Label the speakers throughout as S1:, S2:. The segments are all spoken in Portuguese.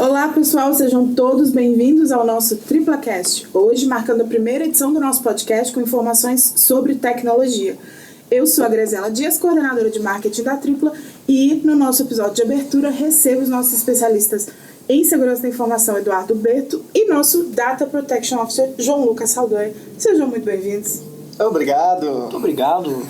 S1: Olá pessoal, sejam todos bem-vindos ao nosso TriplaCast, hoje marcando a primeira edição do nosso podcast com informações sobre tecnologia. Eu sou a Graziela Dias, coordenadora de marketing da Tripla, e no nosso episódio de abertura recebo os nossos especialistas em segurança da informação, Eduardo Berto, e nosso Data Protection Officer, João Lucas Saldanha. Sejam muito bem-vindos.
S2: Obrigado.
S3: Muito obrigado.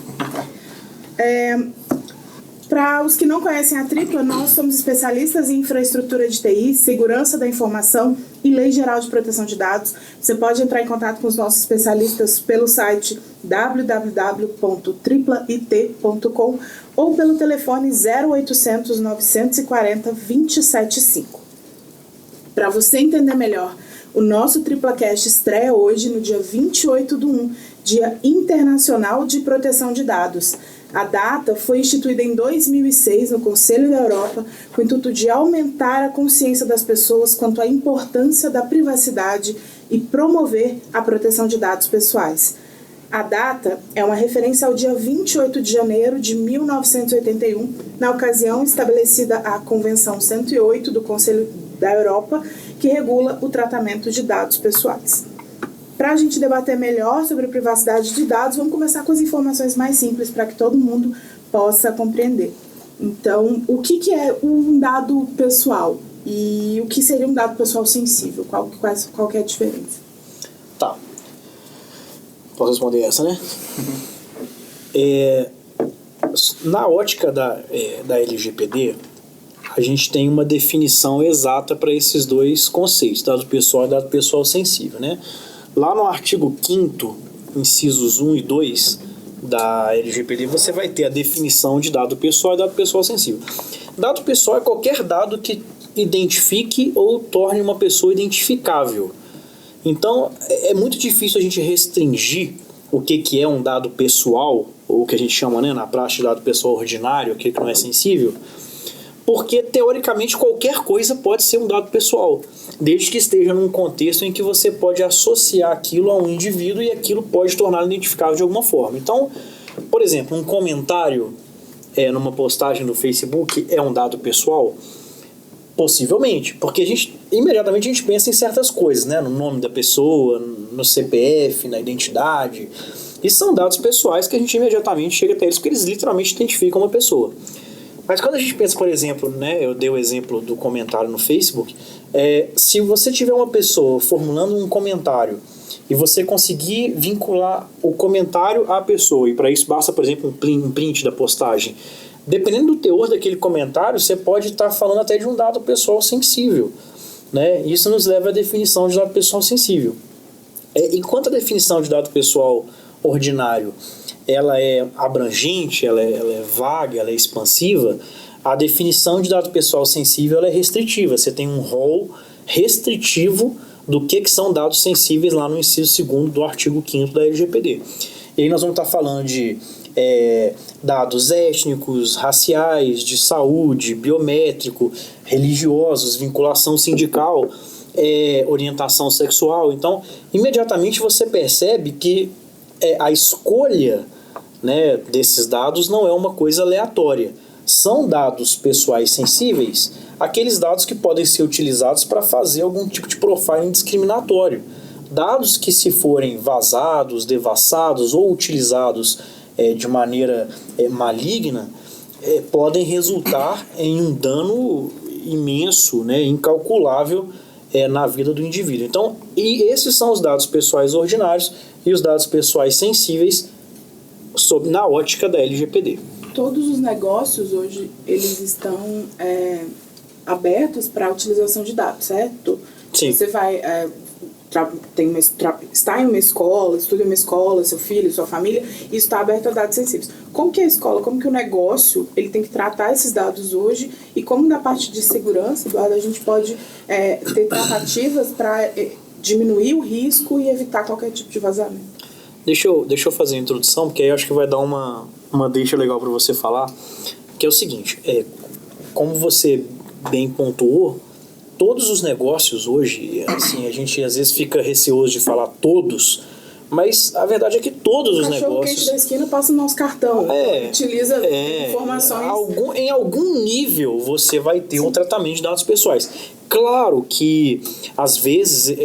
S1: Para os que não conhecem a Tripla, nós somos especialistas em infraestrutura de TI, segurança da informação e lei geral de proteção de dados. Você pode entrar em contato com os nossos especialistas pelo site www.triplat.com ou pelo telefone 0800 940 275. Para você entender melhor, o nosso TriplaCast estreia hoje no dia 28/1, Dia Internacional de Proteção de Dados. A data foi instituída em 2006 no Conselho da Europa com o intuito de aumentar a consciência das pessoas quanto à importância da privacidade e promover a proteção de dados pessoais. A data é uma referência ao dia 28 de janeiro de 1981, na ocasião estabelecida a Convenção 108 do Conselho da Europa, que regula o tratamento de dados pessoais. Para a gente debater melhor sobre privacidade de dados, vamos começar com as informações mais simples para que todo mundo possa compreender. Então, o que é um dado pessoal e o que seria um dado pessoal sensível? Qual que é a diferença?
S3: Tá. Posso responder essa, né? Na ótica da LGPD, a gente tem uma definição exata para esses dois conceitos, dado pessoal e dado pessoal sensível, né? Lá no artigo 5º, incisos 1 e 2 da LGPD, você vai ter a definição de dado pessoal e dado pessoal sensível. Dado pessoal é qualquer dado que identifique ou torne uma pessoa identificável. Então, é muito difícil a gente restringir o que é um dado pessoal, ou o que a gente chama, né, na prática de dado pessoal ordinário, aquele que não é sensível, porque, teoricamente, qualquer coisa pode ser um dado pessoal, desde que esteja num contexto em que você pode associar aquilo a um indivíduo e aquilo pode torná-lo identificável de alguma forma. Então, por exemplo, um comentário numa postagem no Facebook é um dado pessoal? Possivelmente, porque imediatamente a gente pensa em certas coisas, né? No nome da pessoa, no CPF, na identidade. E são dados pessoais que a gente imediatamente chega até eles, porque eles literalmente identificam uma pessoa. Mas quando a gente pensa, por exemplo, né, eu dei o exemplo do comentário no Facebook, se você tiver uma pessoa formulando um comentário e você conseguir vincular o comentário à pessoa, e para isso basta, por exemplo, um print da postagem, dependendo do teor daquele comentário, você pode estar falando até de um dado pessoal sensível, né? Isso nos leva à definição de dado pessoal sensível. Enquanto a definição de dado pessoal ordinário ela é abrangente, ela é vaga, ela é expansiva, a definição de dado pessoal sensível ela é restritiva. Você tem um rol restritivo do que são dados sensíveis lá no inciso 2º do artigo 5º da LGPD. E aí nós vamos estar falando de dados étnicos, raciais, de saúde, biométrico, religiosos, vinculação sindical, orientação sexual. Então, imediatamente você percebe que a escolha, né, desses dados não é uma coisa aleatória. São dados pessoais sensíveis, aqueles dados que podem ser utilizados para fazer algum tipo de profiling discriminatório. Dados que, se forem vazados, devassados ou utilizados de maneira maligna, podem resultar em um dano imenso, né, incalculável na vida do indivíduo. Então, esses são os dados pessoais ordinários e os dados pessoais sensíveis na ótica da LGPD.
S1: Todos os negócios hoje, eles estão abertos para a utilização de dados, certo?
S3: Sim.
S1: Você vai, está em uma escola, estuda em uma escola, seu filho, sua família, isso está aberto a dados sensíveis. Como que a escola, como que o negócio, ele tem que tratar esses dados hoje e como na parte de segurança, Eduardo, a gente pode ter tratativas para diminuir o risco e evitar qualquer tipo de vazamento?
S3: Deixa eu fazer a introdução, porque aí eu acho que vai dar uma deixa legal para você falar, que é o seguinte, como você bem pontuou, todos os negócios hoje, assim, a gente às vezes fica receoso de falar todos, Mas a verdade é que todos os
S1: cachorro
S3: negócios...
S1: quente da esquina passa o nosso cartão, utiliza informações...
S3: Em algum nível você vai ter um tratamento de dados pessoais. Claro que, às vezes,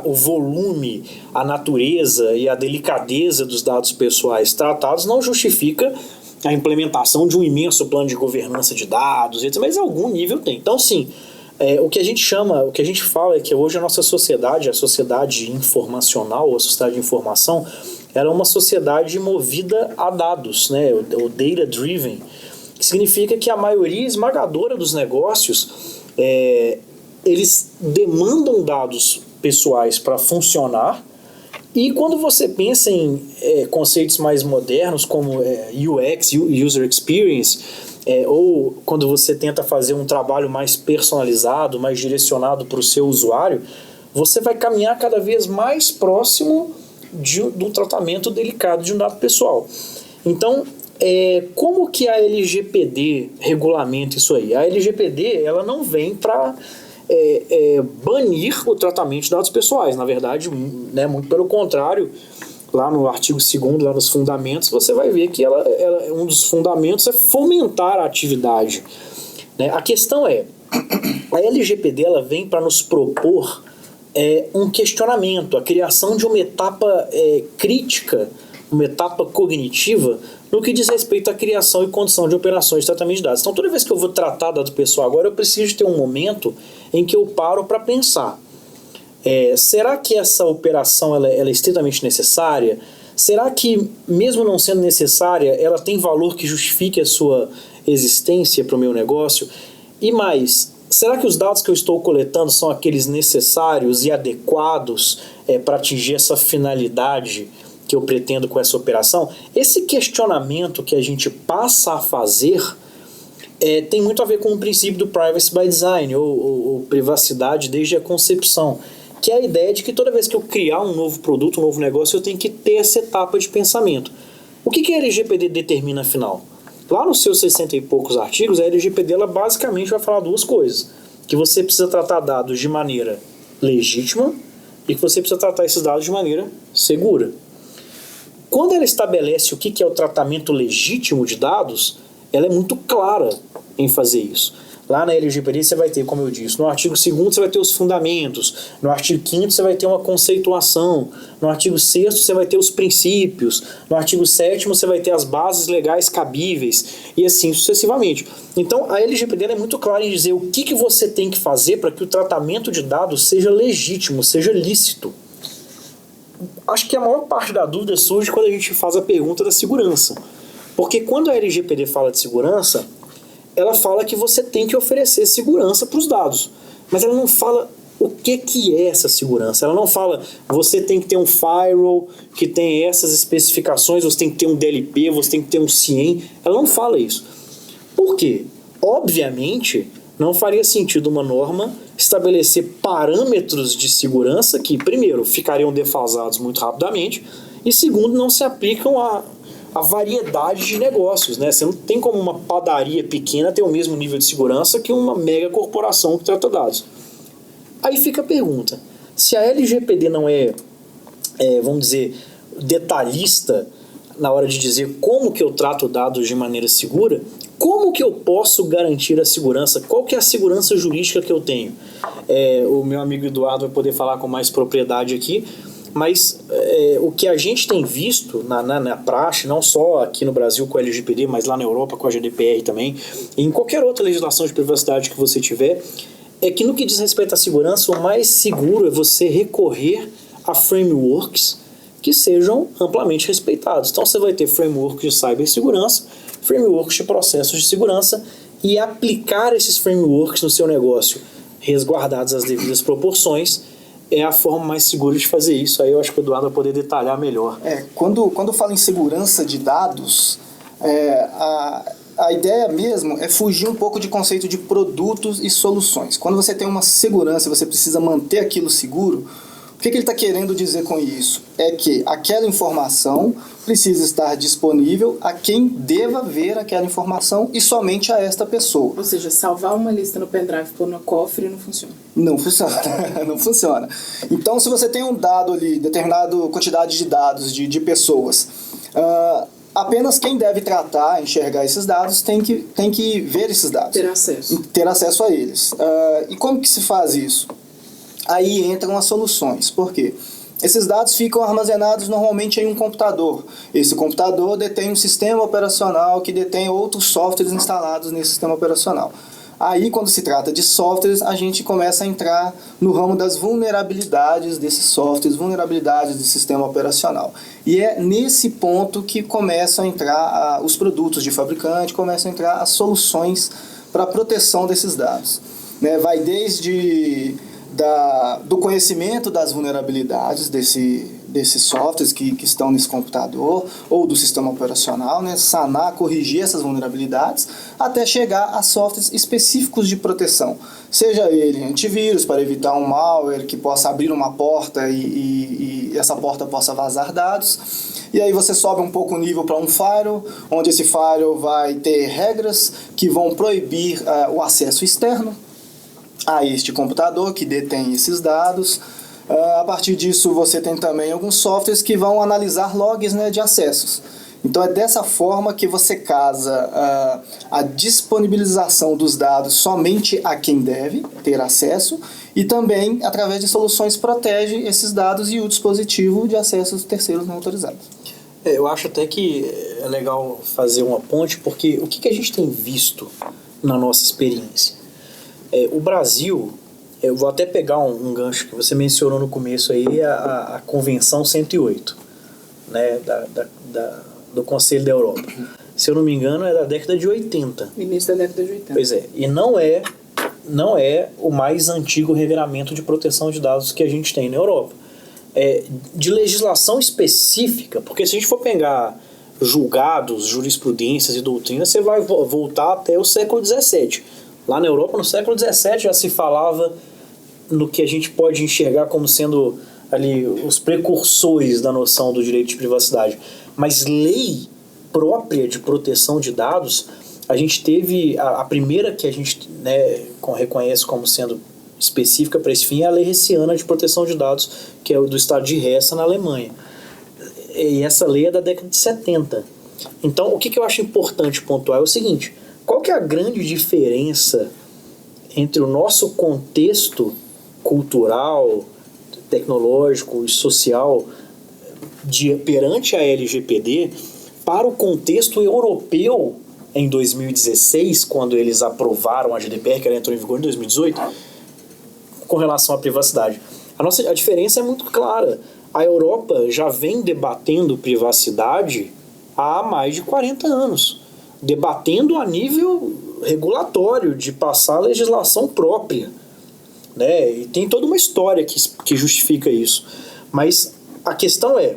S3: o volume, a natureza e a delicadeza dos dados pessoais tratados não justifica a implementação de um imenso plano de governança de dados, etc., mas em algum nível tem. Então, sim, o que a gente fala é que hoje a nossa sociedade, a sociedade informacional, a sociedade de informação, ela é uma sociedade movida a dados, né? O data-driven, que significa que a maioria esmagadora dos negócios, eles demandam dados pessoais para funcionar, e quando você pensa em conceitos mais modernos como UX, User Experience, ou quando você tenta fazer um trabalho mais personalizado, mais direcionado para o seu usuário, você vai caminhar cada vez mais próximo do tratamento delicado de um dado pessoal. Então, como que a LGPD regulamenta isso aí? A LGPD ela não vem para banir o tratamento de dados pessoais. Na verdade, né, muito pelo contrário, lá no artigo 2º, lá nos fundamentos, você vai ver que um dos fundamentos é fomentar a atividade. Né? A questão a LGPD ela vem para nos propor um questionamento, a criação de uma etapa crítica, uma etapa cognitiva, no que diz respeito à criação e condição de operações de tratamento de dados. Então, toda vez que eu vou tratar dado pessoal agora, eu preciso ter um momento em que eu paro para pensar. Será que essa operação ela é estritamente necessária? Será que, mesmo não sendo necessária, ela tem valor que justifique a sua existência para o meu negócio? E mais, será que os dados que eu estou coletando são aqueles necessários e adequados para atingir essa finalidade que eu pretendo com essa operação? Esse questionamento que a gente passa a fazer tem muito a ver com o princípio do privacy by design, ou privacidade desde a concepção, que é a ideia de que toda vez que eu criar um novo produto, um novo negócio, eu tenho que ter essa etapa de pensamento. O que a LGPD determina, afinal? Lá nos seus 60 e poucos artigos, a LGPD ela basicamente vai falar duas coisas: que você precisa tratar dados de maneira legítima e que você precisa tratar esses dados de maneira segura. Quando ela estabelece o que é o tratamento legítimo de dados, ela é muito clara em fazer isso. Lá na LGPD você vai ter, como eu disse, no artigo 2º você vai ter os fundamentos, no artigo 5º você vai ter uma conceituação, no artigo 6º você vai ter os princípios, no artigo 7º você vai ter as bases legais cabíveis, e assim sucessivamente. Então a LGPD é muito clara em dizer o que você tem que fazer para que o tratamento de dados seja legítimo, seja lícito. Acho que a maior parte da dúvida surge quando a gente faz a pergunta da segurança. Porque quando a LGPD fala de segurança, ela fala que você tem que oferecer segurança para os dados. Mas ela não fala o que é essa segurança. Ela não fala, você tem que ter um firewall que tem essas especificações, você tem que ter um DLP, você tem que ter um CIEM. Ela não fala isso. Por quê? Obviamente, não faria sentido uma norma estabelecer parâmetros de segurança que, primeiro, ficariam defasados muito rapidamente e, segundo, não se aplicam a variedade de negócios, né? Você não tem como uma padaria pequena ter o mesmo nível de segurança que uma mega corporação que trata dados. Aí fica a pergunta, se a LGPD não vamos dizer, detalhista na hora de dizer como que eu trato dados de maneira segura, como que eu posso garantir a segurança? Qual que é a segurança jurídica que eu tenho? O meu amigo Eduardo vai poder falar com mais propriedade aqui, mas o que a gente tem visto na praxe, não só aqui no Brasil com a LGPD, mas lá na Europa com a GDPR também, e em qualquer outra legislação de privacidade que você tiver, é que no que diz respeito à segurança, o mais seguro é você recorrer a frameworks que sejam amplamente respeitados. Então você vai ter frameworks de cibersegurança, frameworks de processos de segurança, e aplicar esses frameworks no seu negócio, resguardados as devidas proporções, é a forma mais segura de fazer isso. Aí eu acho que o Eduardo vai poder detalhar melhor.
S2: Quando falo em segurança de dados, a ideia mesmo é fugir um pouco de conceito de produtos e soluções. Quando você tem uma segurança e você precisa manter aquilo seguro, o que ele está querendo dizer com isso? É que aquela informação precisa estar disponível a quem deva ver aquela informação e somente a esta pessoa.
S1: Ou seja, salvar uma lista no pendrive, pôr no cofre não funciona.
S2: Não funciona, não funciona. Então, se você tem um dado ali, determinada quantidade de dados de pessoas, apenas quem deve tratar, enxergar esses dados, tem que ver esses dados. Ter acesso a eles. E como que se faz isso? Aí entram as soluções. Por quê? Esses dados ficam armazenados normalmente em um computador. Esse computador detém um sistema operacional que detém outros softwares instalados nesse sistema operacional. Aí, quando se trata de softwares, a gente começa a entrar no ramo das vulnerabilidades desses softwares, vulnerabilidades do sistema operacional. E é nesse ponto que começam a entrar os produtos de fabricante, começam a entrar as soluções para a proteção desses dados. Né? Vai desde do conhecimento das vulnerabilidades desses softwares que estão nesse computador ou do sistema operacional, né? Sanar, corrigir essas vulnerabilidades, até chegar a softwares específicos de proteção. Seja ele antivírus, para evitar um malware que possa abrir uma porta e essa porta possa vazar dados. E aí você sobe um pouco o nível para um firewall, onde esse firewall vai ter regras que vão proibir o acesso externo a este computador que detém esses dados. A partir disso, você tem também alguns softwares que vão analisar logs, né, de acessos. Então, é dessa forma que você casa a disponibilização dos dados somente a quem deve ter acesso e também, através de soluções, protege esses dados e o dispositivo de acesso dos terceiros não autorizados.
S3: Eu acho até que é legal fazer uma ponte, porque o que a gente tem visto na nossa experiência? O Brasil, eu vou até pegar um gancho que você mencionou no começo aí, a Convenção 108, né, do Conselho da Europa. Se eu não me engano, é da década de 80.
S1: Início da década de 80.
S3: Pois é, e não é o mais antigo regramento de proteção de dados que a gente tem na Europa. De legislação específica, porque se a gente for pegar julgados, jurisprudências e doutrinas, você vai voltar até o século XVII. Lá na Europa, no século XVII, já se falava no que a gente pode enxergar como sendo ali os precursores da noção do direito de privacidade. Mas lei própria de proteção de dados, a gente teve, a primeira que a gente, né, reconhece como sendo específica para esse fim é a Lei Hessiana de Proteção de Dados, que é do estado de Hesse, na Alemanha. E essa lei é da década de 70. Então, o que eu acho importante pontuar é o seguinte: qual que é a grande diferença entre o nosso contexto cultural, tecnológico e social perante a LGPD para o contexto europeu em 2016, quando eles aprovaram a GDPR, que ela entrou em vigor em 2018, com relação à privacidade? A diferença é muito clara. A Europa já vem debatendo privacidade há mais de 40 anos. Debatendo a nível regulatório, de passar legislação própria, né? E tem toda uma história que justifica isso. Mas a questão é,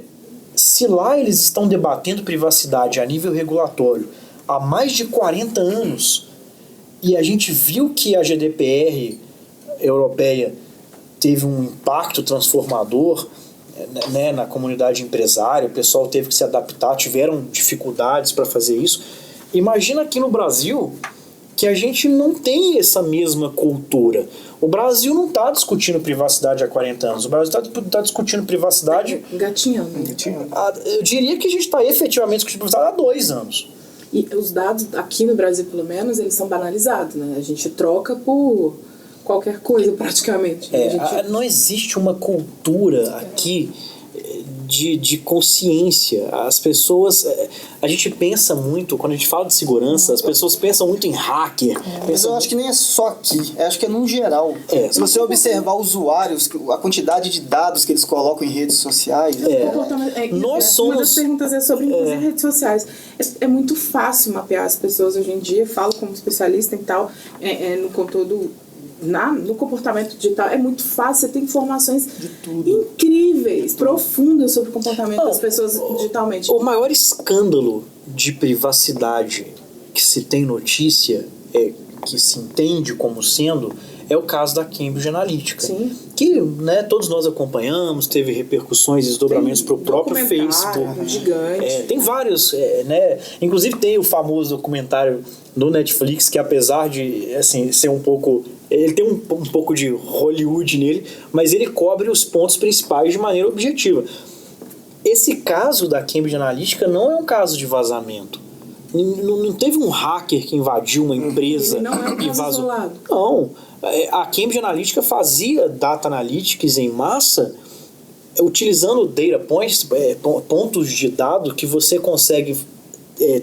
S3: se lá eles estão debatendo privacidade a nível regulatório há mais de 40 anos, e a gente viu que a GDPR europeia teve um impacto transformador, né, na comunidade empresária, o pessoal teve que se adaptar, tiveram dificuldades para fazer isso. Imagina aqui no Brasil que a gente não tem essa mesma cultura. O Brasil não está discutindo privacidade há 40 anos. O Brasil está discutindo privacidade...
S1: Engatinhando.
S3: Eu diria que a gente está efetivamente discutindo privacidade há 2 anos.
S1: E os dados aqui no Brasil, pelo menos, eles são banalizados, né? A gente troca por qualquer coisa, praticamente.
S3: Não existe uma cultura aqui de consciência. As pessoas... A gente pensa muito, quando a gente fala de segurança, as pessoas pensam muito em hacker.
S2: Mas eu acho que nem é só aqui, eu acho que é no geral. Se você observar usuários, a quantidade de dados que eles colocam em redes sociais...
S1: Nós somos... Uma das perguntas é sobre redes sociais. É muito fácil mapear as pessoas hoje em dia, falo como especialista em tal, no conteúdo... no comportamento digital é muito fácil, você tem informações incríveis, profundas sobre o comportamento das pessoas digitalmente.
S3: O maior escândalo de privacidade que se tem notícia, que se entende como sendo, é o caso da Cambridge Analytica.
S1: Sim.
S3: Que, né, todos nós acompanhamos, teve repercussões e desdobramentos para o próprio Facebook.
S1: Gigante.
S3: Tem vários, né? Inclusive tem o famoso documentário no Netflix, que apesar de assim, ser um pouco... Ele tem um pouco de Hollywood nele, mas ele cobre os pontos principais de maneira objetiva. Esse caso da Cambridge Analytica não é um caso de vazamento. Não teve um hacker que invadiu uma empresa
S1: Ele não é um caso
S3: e vazou.
S1: isolado.
S3: Não. A Cambridge Analytica fazia data analytics em massa utilizando data points, pontos de dado que você consegue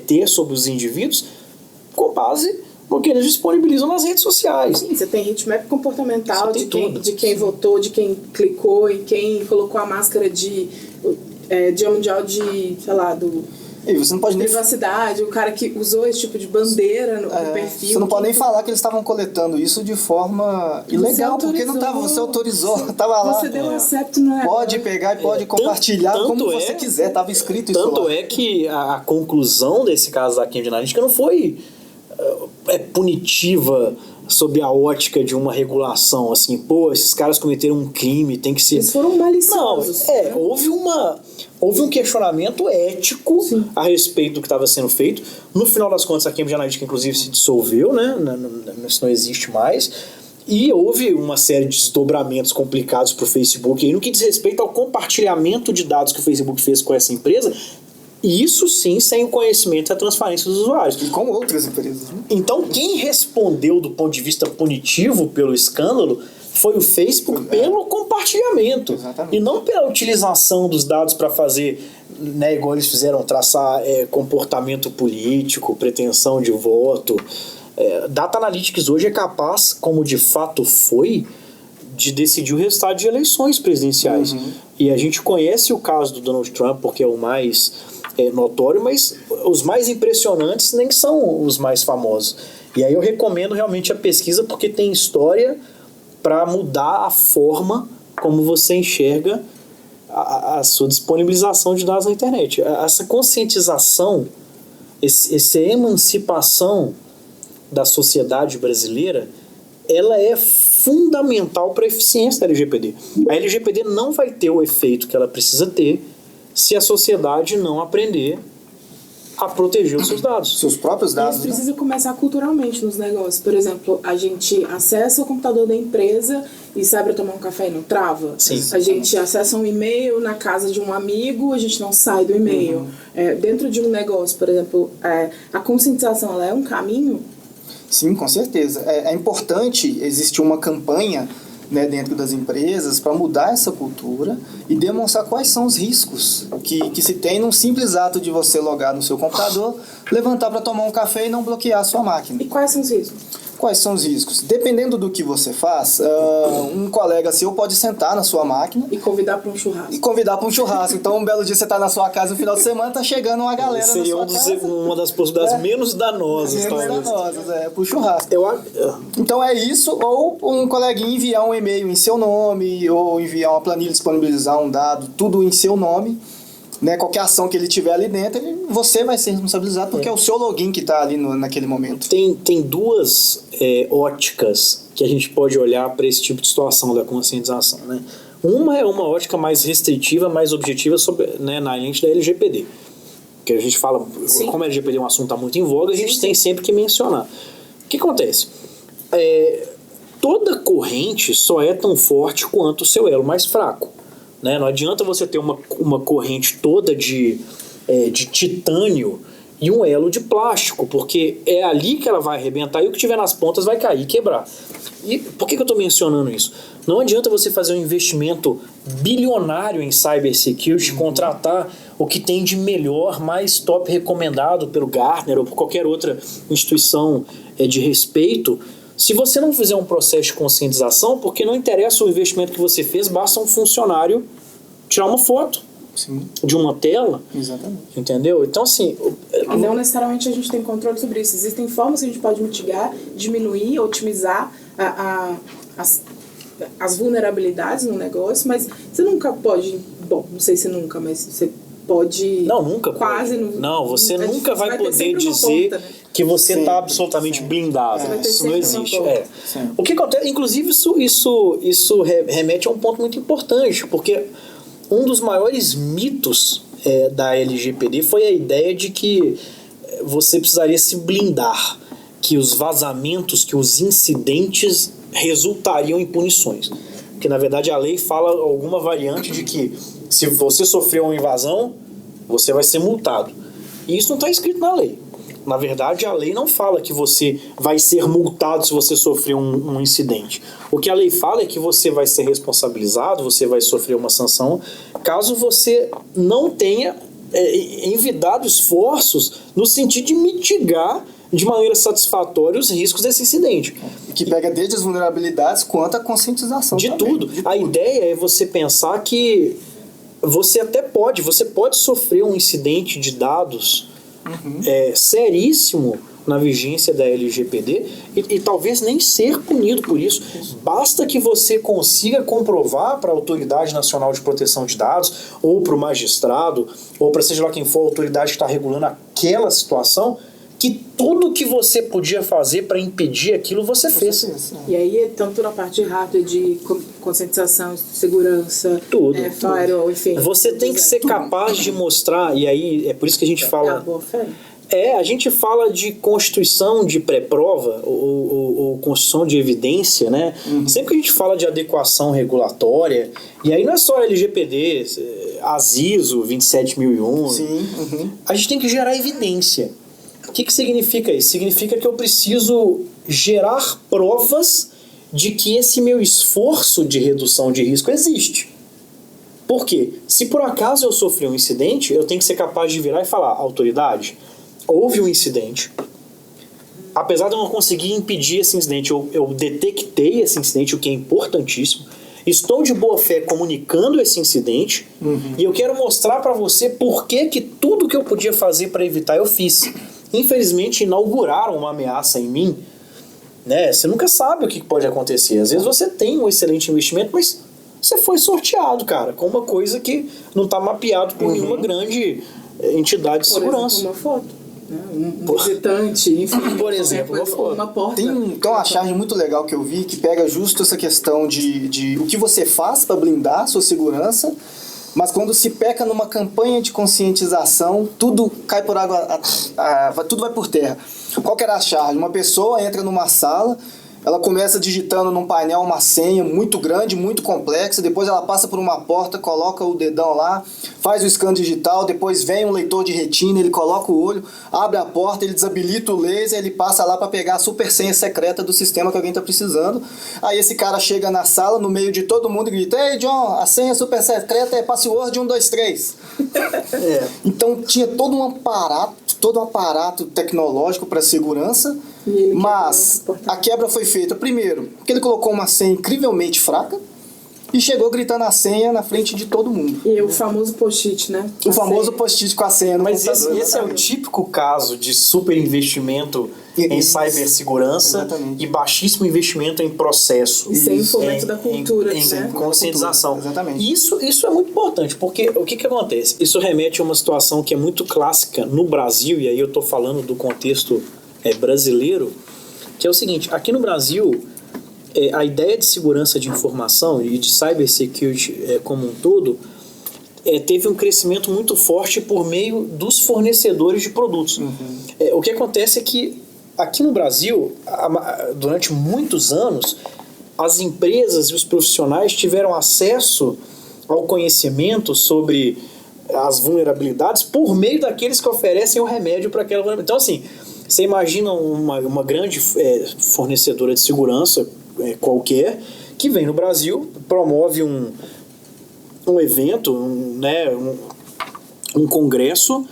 S3: ter sobre os indivíduos com base no que eles disponibilizam nas redes sociais.
S1: Sim, você tem heatmap comportamental de quem
S3: Sim.
S1: votou, de quem clicou e quem colocou a máscara de Dia Mundial de, sei lá,
S2: E você não pode nem...
S1: privacidade, o cara que usou esse tipo de bandeira no perfil.
S2: Você não pode nem falar que eles estavam coletando isso de forma ilegal, porque não estava, você autorizou, estava lá.
S1: Você deu accept no negócio.
S2: Pode pegar e pode compartilhar como você quiser, estava escrito isso lá.
S3: Tanto é que a conclusão desse caso da Cambridge Analytica não foi punitiva sob a ótica de uma regulação, assim, pô, esses caras cometeram um crime, tem que ser...
S1: Eles foram maliciosos.
S3: Não, houve um questionamento ético a respeito do que estava sendo feito. No final das contas, a Cambridge Analytica, inclusive, se dissolveu, né? Isso não existe mais. E houve uma série de desdobramentos complicados para o Facebook. E no que diz respeito ao compartilhamento de dados que o Facebook fez com essa empresa, isso sim sem o conhecimento e a transparência dos usuários.
S2: E com outras empresas. Né?
S3: Então, quem respondeu do ponto de vista punitivo pelo escândalo foi o Facebook pelo compartilhamento.
S2: Exatamente.
S3: E não pela utilização dos dados para fazer, né, igual eles fizeram, traçar comportamento político, pretensão de voto. Data Analytics hoje é capaz, como de fato foi, de decidir o resultado de eleições presidenciais. E a gente conhece o caso do Donald Trump porque é o mais notório, mas os mais impressionantes nem são os mais famosos. E aí eu recomendo realmente a pesquisa porque tem história para mudar a forma como você enxerga a sua disponibilização de dados na internet. Essa conscientização, essa emancipação da sociedade brasileira, ela é fundamental para a eficiência da LGPD. A LGPD não vai ter o efeito que ela precisa ter se a sociedade não aprender a proteger os seus dados.
S2: Seus próprios dados.
S1: Isso precisa começar culturalmente nos negócios. Por exemplo, a gente acessa o computador da empresa e sai para tomar um café e não trava.
S3: Sim.
S1: A gente acessa um e-mail na casa de um amigo, a gente não sai do e-mail. Dentro de um negócio, por exemplo, a conscientização ela é um caminho?
S2: Sim, com certeza. É importante existir uma campanha, né, dentro das empresas para mudar essa cultura e demonstrar quais são os riscos que se tem num simples ato de você logar no seu computador, levantar para tomar um café e não bloquear a sua máquina.
S1: E quais são os riscos?
S2: Quais são os riscos? Dependendo do que você faz, um colega seu pode sentar na sua máquina
S1: e convidar para um churrasco.
S2: Então, um belo dia você está na sua casa no final de semana, tá chegando uma galera
S3: seria
S2: na sua casa.
S3: Uma das possibilidades menos danosas.
S2: Menos danosas, pro churrasco. Então é isso, ou um coleguinha enviar um e-mail em seu nome, ou enviar uma planilha, disponibilizar um dado, tudo em seu nome. Né, qualquer ação que ele tiver ali dentro, você vai ser responsabilizado porque é o seu login que está ali naquele momento.
S3: Tem duas óticas que a gente pode olhar para esse tipo de situação da conscientização. Né? Uma é uma ótica mais restritiva, mais objetiva sobre, né, na lente da LGPD. Que a gente fala, como a LGPD é um assunto que está muito em voga, a gente tem sempre que mencionar. O que acontece? Toda corrente só é tão forte quanto o seu elo mais fraco. Né? Não adianta você ter uma corrente toda de titânio e um elo de plástico, porque é ali que ela vai arrebentar e o que tiver nas pontas vai cair e quebrar. E por que eu estou mencionando isso? Não adianta você fazer um investimento bilionário em cybersecurity, contratar o que tem de melhor, mais top recomendado pelo Gartner ou por qualquer outra instituição de respeito, se você não fizer um processo de conscientização, porque não interessa o investimento que você fez, basta um funcionário tirar uma foto de uma tela.
S2: Exatamente.
S3: Entendeu? Então, assim...
S1: Não necessariamente a gente tem controle sobre isso. Existem formas que a gente pode mitigar, diminuir, otimizar as vulnerabilidades no negócio, mas você nunca pode... Bom, não sei se nunca, mas você pode...
S3: Não, nunca
S1: quase
S3: pode. Não, você nunca vai poder
S1: dizer...
S3: ponta, né? que você
S2: Sim,
S3: está absolutamente
S2: sim.
S3: blindado.
S1: Você vai ter
S3: Isso não
S1: sempre
S3: existe.
S1: uma boa.
S2: Sim.
S3: O que acontece, inclusive, isso remete a um ponto muito importante, porque um dos maiores mitos da LGPD foi a ideia de que você precisaria se blindar, que os vazamentos, que os incidentes resultariam em punições. Porque, na verdade, a lei fala alguma variante de que se você sofreu uma invasão, você vai ser multado. E isso não está escrito na lei. Na verdade, a lei não fala que você vai ser multado se você sofrer um incidente. O que a lei fala é que você vai ser responsabilizado, você vai sofrer uma sanção, caso você não tenha envidado esforços no sentido de mitigar de maneira satisfatória os riscos desse incidente.
S2: Que pega desde as vulnerabilidades quanto a conscientização
S3: De
S2: também.
S3: tudo. A ideia é você pensar que você pode sofrer um incidente de dados seríssimo na vigência da LGPD e talvez nem ser punido por isso. Basta que você consiga comprovar para a Autoridade Nacional de Proteção de Dados, ou para o magistrado, ou para seja lá quem for a autoridade que está regulando aquela situação, que tudo que você podia fazer para impedir aquilo, você fez.
S1: E aí, tanto na parte de hardware, de conscientização, segurança,
S3: Tudo.
S1: firewall, enfim.
S3: Você tem que ser capaz de mostrar, e aí é por isso que a gente fala...
S1: boa fé.
S3: A gente fala de constituição de pré-prova ou construção de evidência, né? Sempre que a gente fala de adequação regulatória, e aí não é só LGPD, as ISO 27001,
S2: Sim.
S3: a gente tem que gerar evidência. O que significa isso? Significa que eu preciso gerar provas de que esse meu esforço de redução de risco existe. Por quê? Se por acaso eu sofri um incidente, eu tenho que ser capaz de virar e falar: autoridade, houve um incidente. Apesar de eu não conseguir impedir esse incidente, eu detectei esse incidente, o que é importantíssimo. Estou de boa fé comunicando esse incidente e eu quero mostrar para você por que tudo que eu podia fazer para evitar eu fiz. Infelizmente inauguraram uma ameaça em mim, né? Você nunca sabe o que pode acontecer. Às vezes você tem um excelente investimento, mas você foi sorteado, cara, com uma coisa que não está mapeado por nenhuma grande entidade de segurança.
S1: Exemplo, uma foto, né? Um visitante, enfim.
S3: Por exemplo, uma foto.
S1: Uma porta.
S2: Tem uma charge muito legal que eu vi que pega justo essa questão de o que você faz para blindar a sua segurança, mas quando se peca numa campanha de conscientização, tudo cai por água, tudo vai por terra. Qual que era a charge? Uma pessoa entra numa sala, ela começa digitando num painel uma senha muito grande, muito complexa, depois ela passa por uma porta, coloca o dedão lá, faz o scan digital, depois vem um leitor de retina, ele coloca o olho, abre a porta, ele desabilita o laser, ele passa lá para pegar a super senha secreta do sistema que alguém está precisando. Aí esse cara chega na sala, no meio de todo mundo, e grita: "Ei, John, a senha super secreta é password 123". Então tinha todo um aparato tecnológico para segurança, mas a quebra foi feita primeiro porque ele colocou uma senha incrivelmente fraca e chegou gritando a senha na frente de todo mundo.
S1: E o famoso post-it, né?
S2: O famoso post-it com a senha no
S3: Mas
S2: computador.
S3: esse é o típico caso de super investimento em cibersegurança
S2: Exatamente.
S3: e baixíssimo investimento em processo.
S1: E sem fomento da cultura,
S3: em
S1: né?
S3: conscientização.
S2: Exatamente.
S3: Isso é muito importante, porque o que acontece? Isso remete a uma situação que é muito clássica no Brasil, e aí eu estou falando do contexto brasileiro, que é o seguinte: aqui no Brasil, a ideia de segurança de informação e de cybersecurity como um todo teve um crescimento muito forte por meio dos fornecedores de produtos. O que acontece é que aqui no Brasil, durante muitos anos, as empresas e os profissionais tiveram acesso ao conhecimento sobre as vulnerabilidades por meio daqueles que oferecem o remédio para aquela vulnerabilidade. Então, assim, você imagina uma grande fornecedora de segurança qualquer que vem no Brasil, promove um evento, um congresso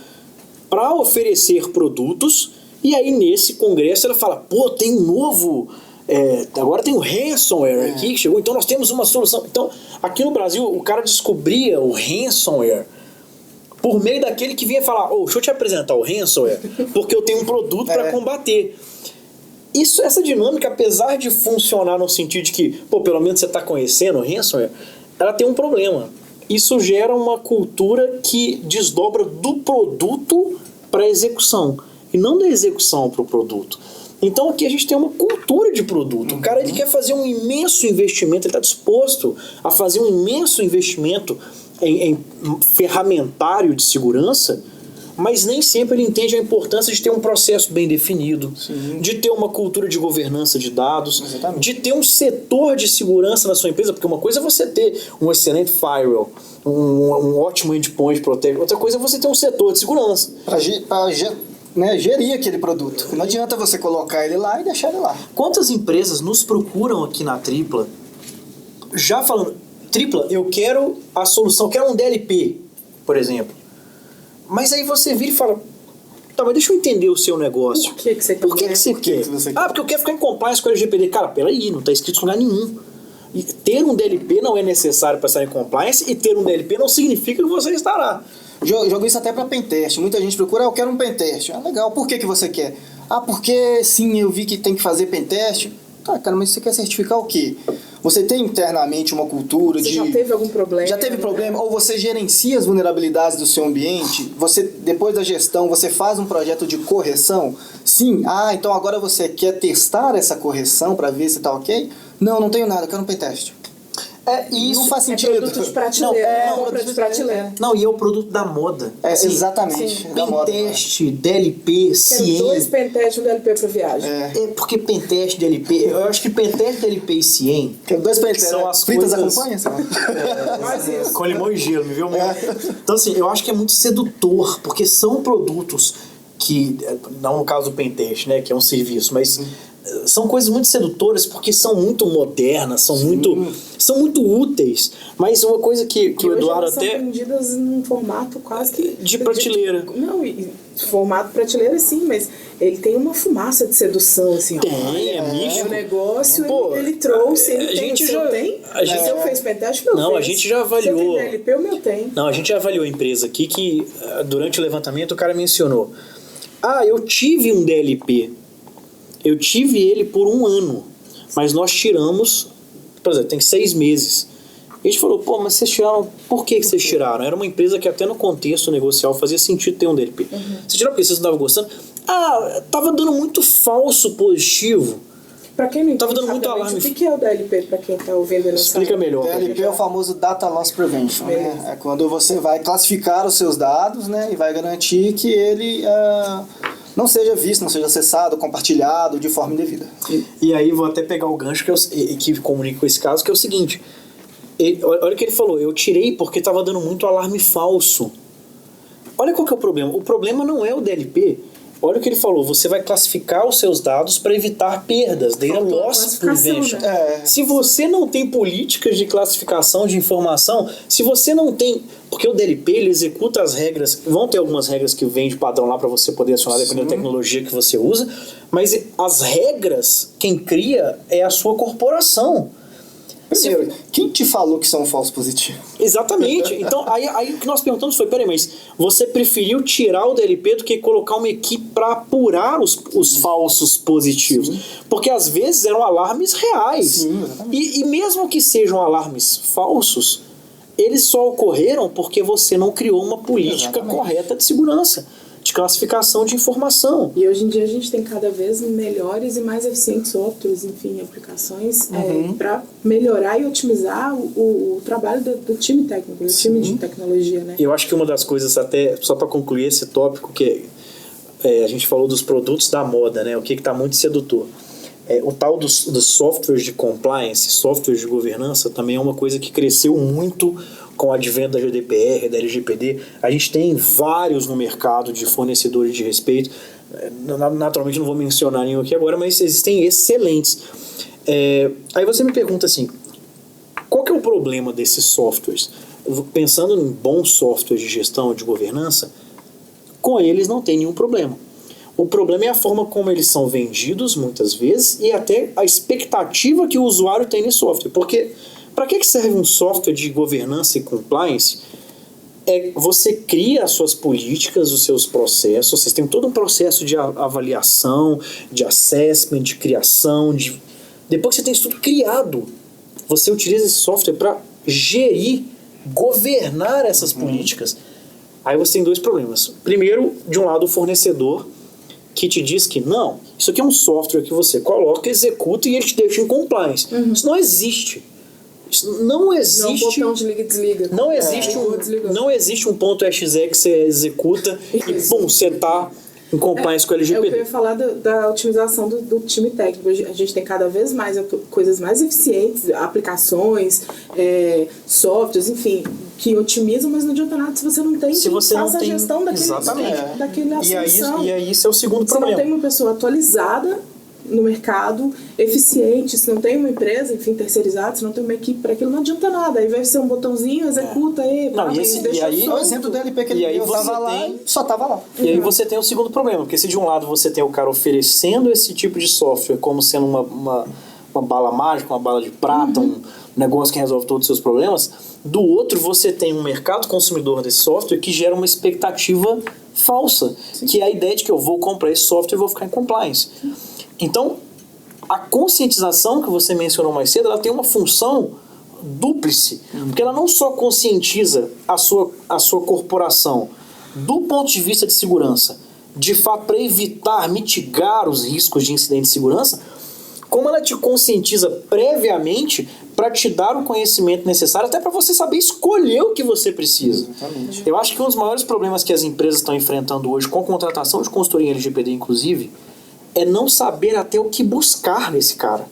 S3: para oferecer produtos, e aí nesse congresso ela fala: pô, tem um novo... agora tem o ransomware aqui que chegou, então nós temos uma solução. Então, aqui no Brasil, o cara descobria o ransomware por meio daquele que vinha falar: deixa eu te apresentar o ransomware, porque eu tenho um produto para combater. Essa dinâmica, apesar de funcionar no sentido de que, pelo menos você está conhecendo o ransomware, ela tem um problema. Isso gera uma cultura que desdobra do produto para a execução. e não da execução para o produto. Então aqui a gente tem uma cultura de produto. O cara ele quer fazer um imenso investimento, ele está disposto a fazer um imenso investimento em ferramentário de segurança, mas nem sempre ele entende a importância de ter um processo bem definido, de ter uma cultura de governança de dados, de ter um setor de segurança na sua empresa, porque uma coisa é você ter um excelente firewall, um ótimo endpoint protect, outra coisa é você ter um setor de segurança.
S2: Para gerir aquele produto. Não adianta você colocar ele lá e deixar ele lá.
S3: Quantas empresas nos procuram aqui na Tripla, já falando, Tripla, eu quero a solução, quero um DLP, por exemplo. Mas aí você vira e fala, tá, mas deixa eu entender o seu negócio.
S1: Por que você quer?
S3: Por que você quer? Ah, porque eu quero ficar em compliance com o LGPD. Cara, peraí, não está escrito em lugar nenhum. E ter um DLP não é necessário para estar em compliance, e ter um DLP não significa que você estará.
S2: Jogo isso até para pentest. Muita gente procura, eu quero um pentest. Ah, legal, por que você quer? Ah, porque sim, eu vi que tem que fazer pentest. Tá, cara, mas você quer certificar o quê? Você tem internamente uma cultura
S1: Você já teve algum problema?
S2: Já teve problema? Ou você gerencia as vulnerabilidades do seu ambiente? Você, depois da gestão, você faz um projeto de correção? Sim. Ah, então agora você quer testar essa correção para ver se tá ok? Não tenho nada, eu quero um pentest.
S3: Isso
S2: não faz sentido.
S1: É produto de prateleira. Compra de prateleira.
S3: Não, e é o produto da moda.
S2: Assim, exatamente.
S3: Pentest, DLP, CIEM.
S1: 2 pentest e um DLP para viagem.
S3: Porque pentest, DLP, eu acho que pentest, DLP e CIEM
S2: Quero 2 pentest.
S3: são as
S2: fritas
S3: coisas...
S2: acompanham?
S3: Com limão e gelo, me viu? Então assim, eu acho que é muito sedutor, porque são produtos que, não no caso do pentest, né, que é um serviço, mas são coisas muito sedutoras porque são muito modernas, são muito úteis. Mas uma coisa que o Eduardo
S1: são vendidas num formato quase que...
S3: de prateleira.
S1: Não, formato prateleira sim, mas ele tem uma fumaça de sedução, assim.
S3: Tem, é místico.
S1: O negócio, ele trouxe, ele tem, o seu tem. O seu fez pentest, meu
S3: Não,
S1: fez.
S3: a gente já avaliou...
S1: O seu tem DLP, o meu tem.
S3: Não, a gente já avaliou a empresa aqui que, durante o levantamento, o cara mencionou: ah, eu tive um DLP. Eu tive ele por 1 ano, mas nós tiramos, por exemplo, tem 6 meses. E a gente falou, pô, mas vocês tiraram, por que vocês tiraram? Era uma empresa que até no contexto negocial fazia sentido ter um DLP. Vocês tiraram porque vocês não estavam gostando? Ah, tava dando muito falso positivo.
S1: Pra quem não entende,
S3: tava dando muito alarme.
S1: O que é o DLP, pra quem tá ouvindo e não
S3: Explica
S1: sabe?
S3: melhor.
S2: DLP é o famoso Data Loss Prevention. Né? É quando você vai classificar os seus dados, né, e vai garantir que ele... não seja visto, não seja acessado, compartilhado de forma indevida.
S3: E aí vou até pegar o gancho que comunica com esse caso, que é o seguinte. Olha o que ele falou, eu tirei porque estava dando muito alarme falso. Olha qual que é o problema. O problema não é o DLP. Olha o que ele falou, você vai classificar os seus dados para evitar perdas, Data Loss Prevention.
S1: Né?
S3: Se você não tem políticas de classificação de informação, se você não tem... Porque o DLP, ele executa as regras, vão ter algumas regras que vêm de padrão lá para você poder acionar, dependendo da tecnologia que você usa, mas as regras, quem cria é a sua corporação.
S2: Primeiro, quem te falou que são falsos positivos?
S3: Exatamente. Então, aí o que nós perguntamos foi, peraí, mas você preferiu tirar o DLP do que colocar uma equipe para apurar os falsos positivos? Sim. Porque às vezes eram alarmes reais.
S2: Sim,
S3: e mesmo que sejam alarmes falsos, eles só ocorreram porque você não criou uma política correta de segurança, de classificação de informação.
S1: E hoje em dia a gente tem cada vez melhores e mais eficientes softwares, enfim, aplicações para melhorar e otimizar o trabalho do time técnico, do time de tecnologia, né?
S3: Eu acho que uma das coisas, até só para concluir esse tópico, que a gente falou dos produtos da moda, né? O que está muito sedutor. O tal dos softwares de compliance, softwares de governança, também é uma coisa que cresceu muito com o advento da GDPR, da LGPD. A gente tem vários no mercado de fornecedores de respeito. Naturalmente não vou mencionar nenhum aqui agora, mas existem excelentes. Aí você me pergunta assim, qual que é o problema desses softwares? Pensando em bons softwares de gestão, de governança, com eles não tem nenhum problema. O problema é a forma como eles são vendidos, muitas vezes, e até a expectativa que o usuário tem nesse software. Porque, para que serve um software de governança e compliance? Você cria as suas políticas, os seus processos, vocês têm todo um processo de avaliação, de assessment, de criação, depois que você tem isso tudo criado, você utiliza esse software para gerir, governar essas políticas. Aí você tem 2 problemas. Primeiro, de um lado, o fornecedor que te diz que não, isso aqui é um software que você coloca, executa e ele te deixa em compliance. Isso não existe. Isso não existe.
S1: Não, botão de liga e desliga.
S3: Não existe um ponto .exe que você executa e pum, você tá em compliance com o LGPD.
S1: É o que eu ia falar da otimização do time técnico. A gente tem cada vez mais coisas mais eficientes, aplicações, softwares, enfim, que otimizam, mas não adianta nada se você não tem
S3: se você
S1: faça
S3: não tem
S1: a gestão daquele assunção.
S3: E aí isso é o segundo problema.
S1: Se não tem uma pessoa atualizada no mercado, eficiente, se não tem uma empresa, enfim, terceirizada, se não tem uma equipe para aquilo, não adianta nada. Aí vai ser um botãozinho, executa aí,
S2: e aí o exemplo do LP que ele deu, tava lá e só tava lá.
S3: E aí você tem o segundo problema, porque se de um lado você tem o cara oferecendo esse tipo de software como sendo uma bala mágica, uma bala de prata, um negócio que resolve todos os seus problemas, do outro você tem um mercado consumidor desse software que gera uma expectativa falsa, que é a ideia de que eu vou comprar esse software e vou ficar em compliance. Então, a conscientização que você mencionou mais cedo, ela tem uma função dúplice, porque ela não só conscientiza a sua corporação do ponto de vista de segurança, de fato para evitar, mitigar os riscos de incidente de segurança, como ela te conscientiza previamente para te dar o conhecimento necessário até para você saber escolher o que você precisa.
S2: Exatamente.
S3: Eu acho que um dos maiores problemas que as empresas estão enfrentando hoje com a contratação de consultoria LGPD, inclusive, é não saber até o que buscar nesse cara.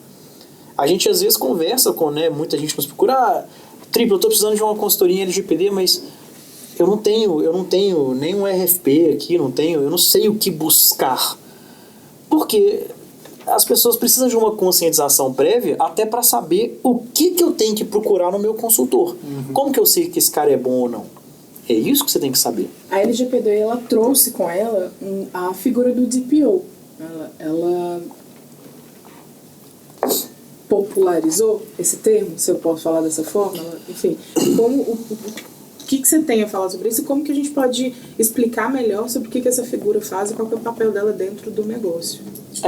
S3: A gente às vezes conversa com, muita gente nos procura, Triplo, eu estou precisando de uma consultoria em LGPD, mas eu não tenho nenhum RFP aqui, eu não sei o que buscar. Porque as pessoas precisam de uma conscientização prévia até para saber o que eu tenho que procurar no meu consultor. Como que eu sei que esse cara é bom ou não? É isso que você tem que saber.
S1: A LGPD, ela trouxe com ela a figura do DPO. Ela popularizou esse termo, se eu posso falar dessa forma. Enfim, o que você tem a falar sobre isso e como que a gente pode explicar melhor sobre o que essa figura faz e qual que é o papel dela dentro do negócio. De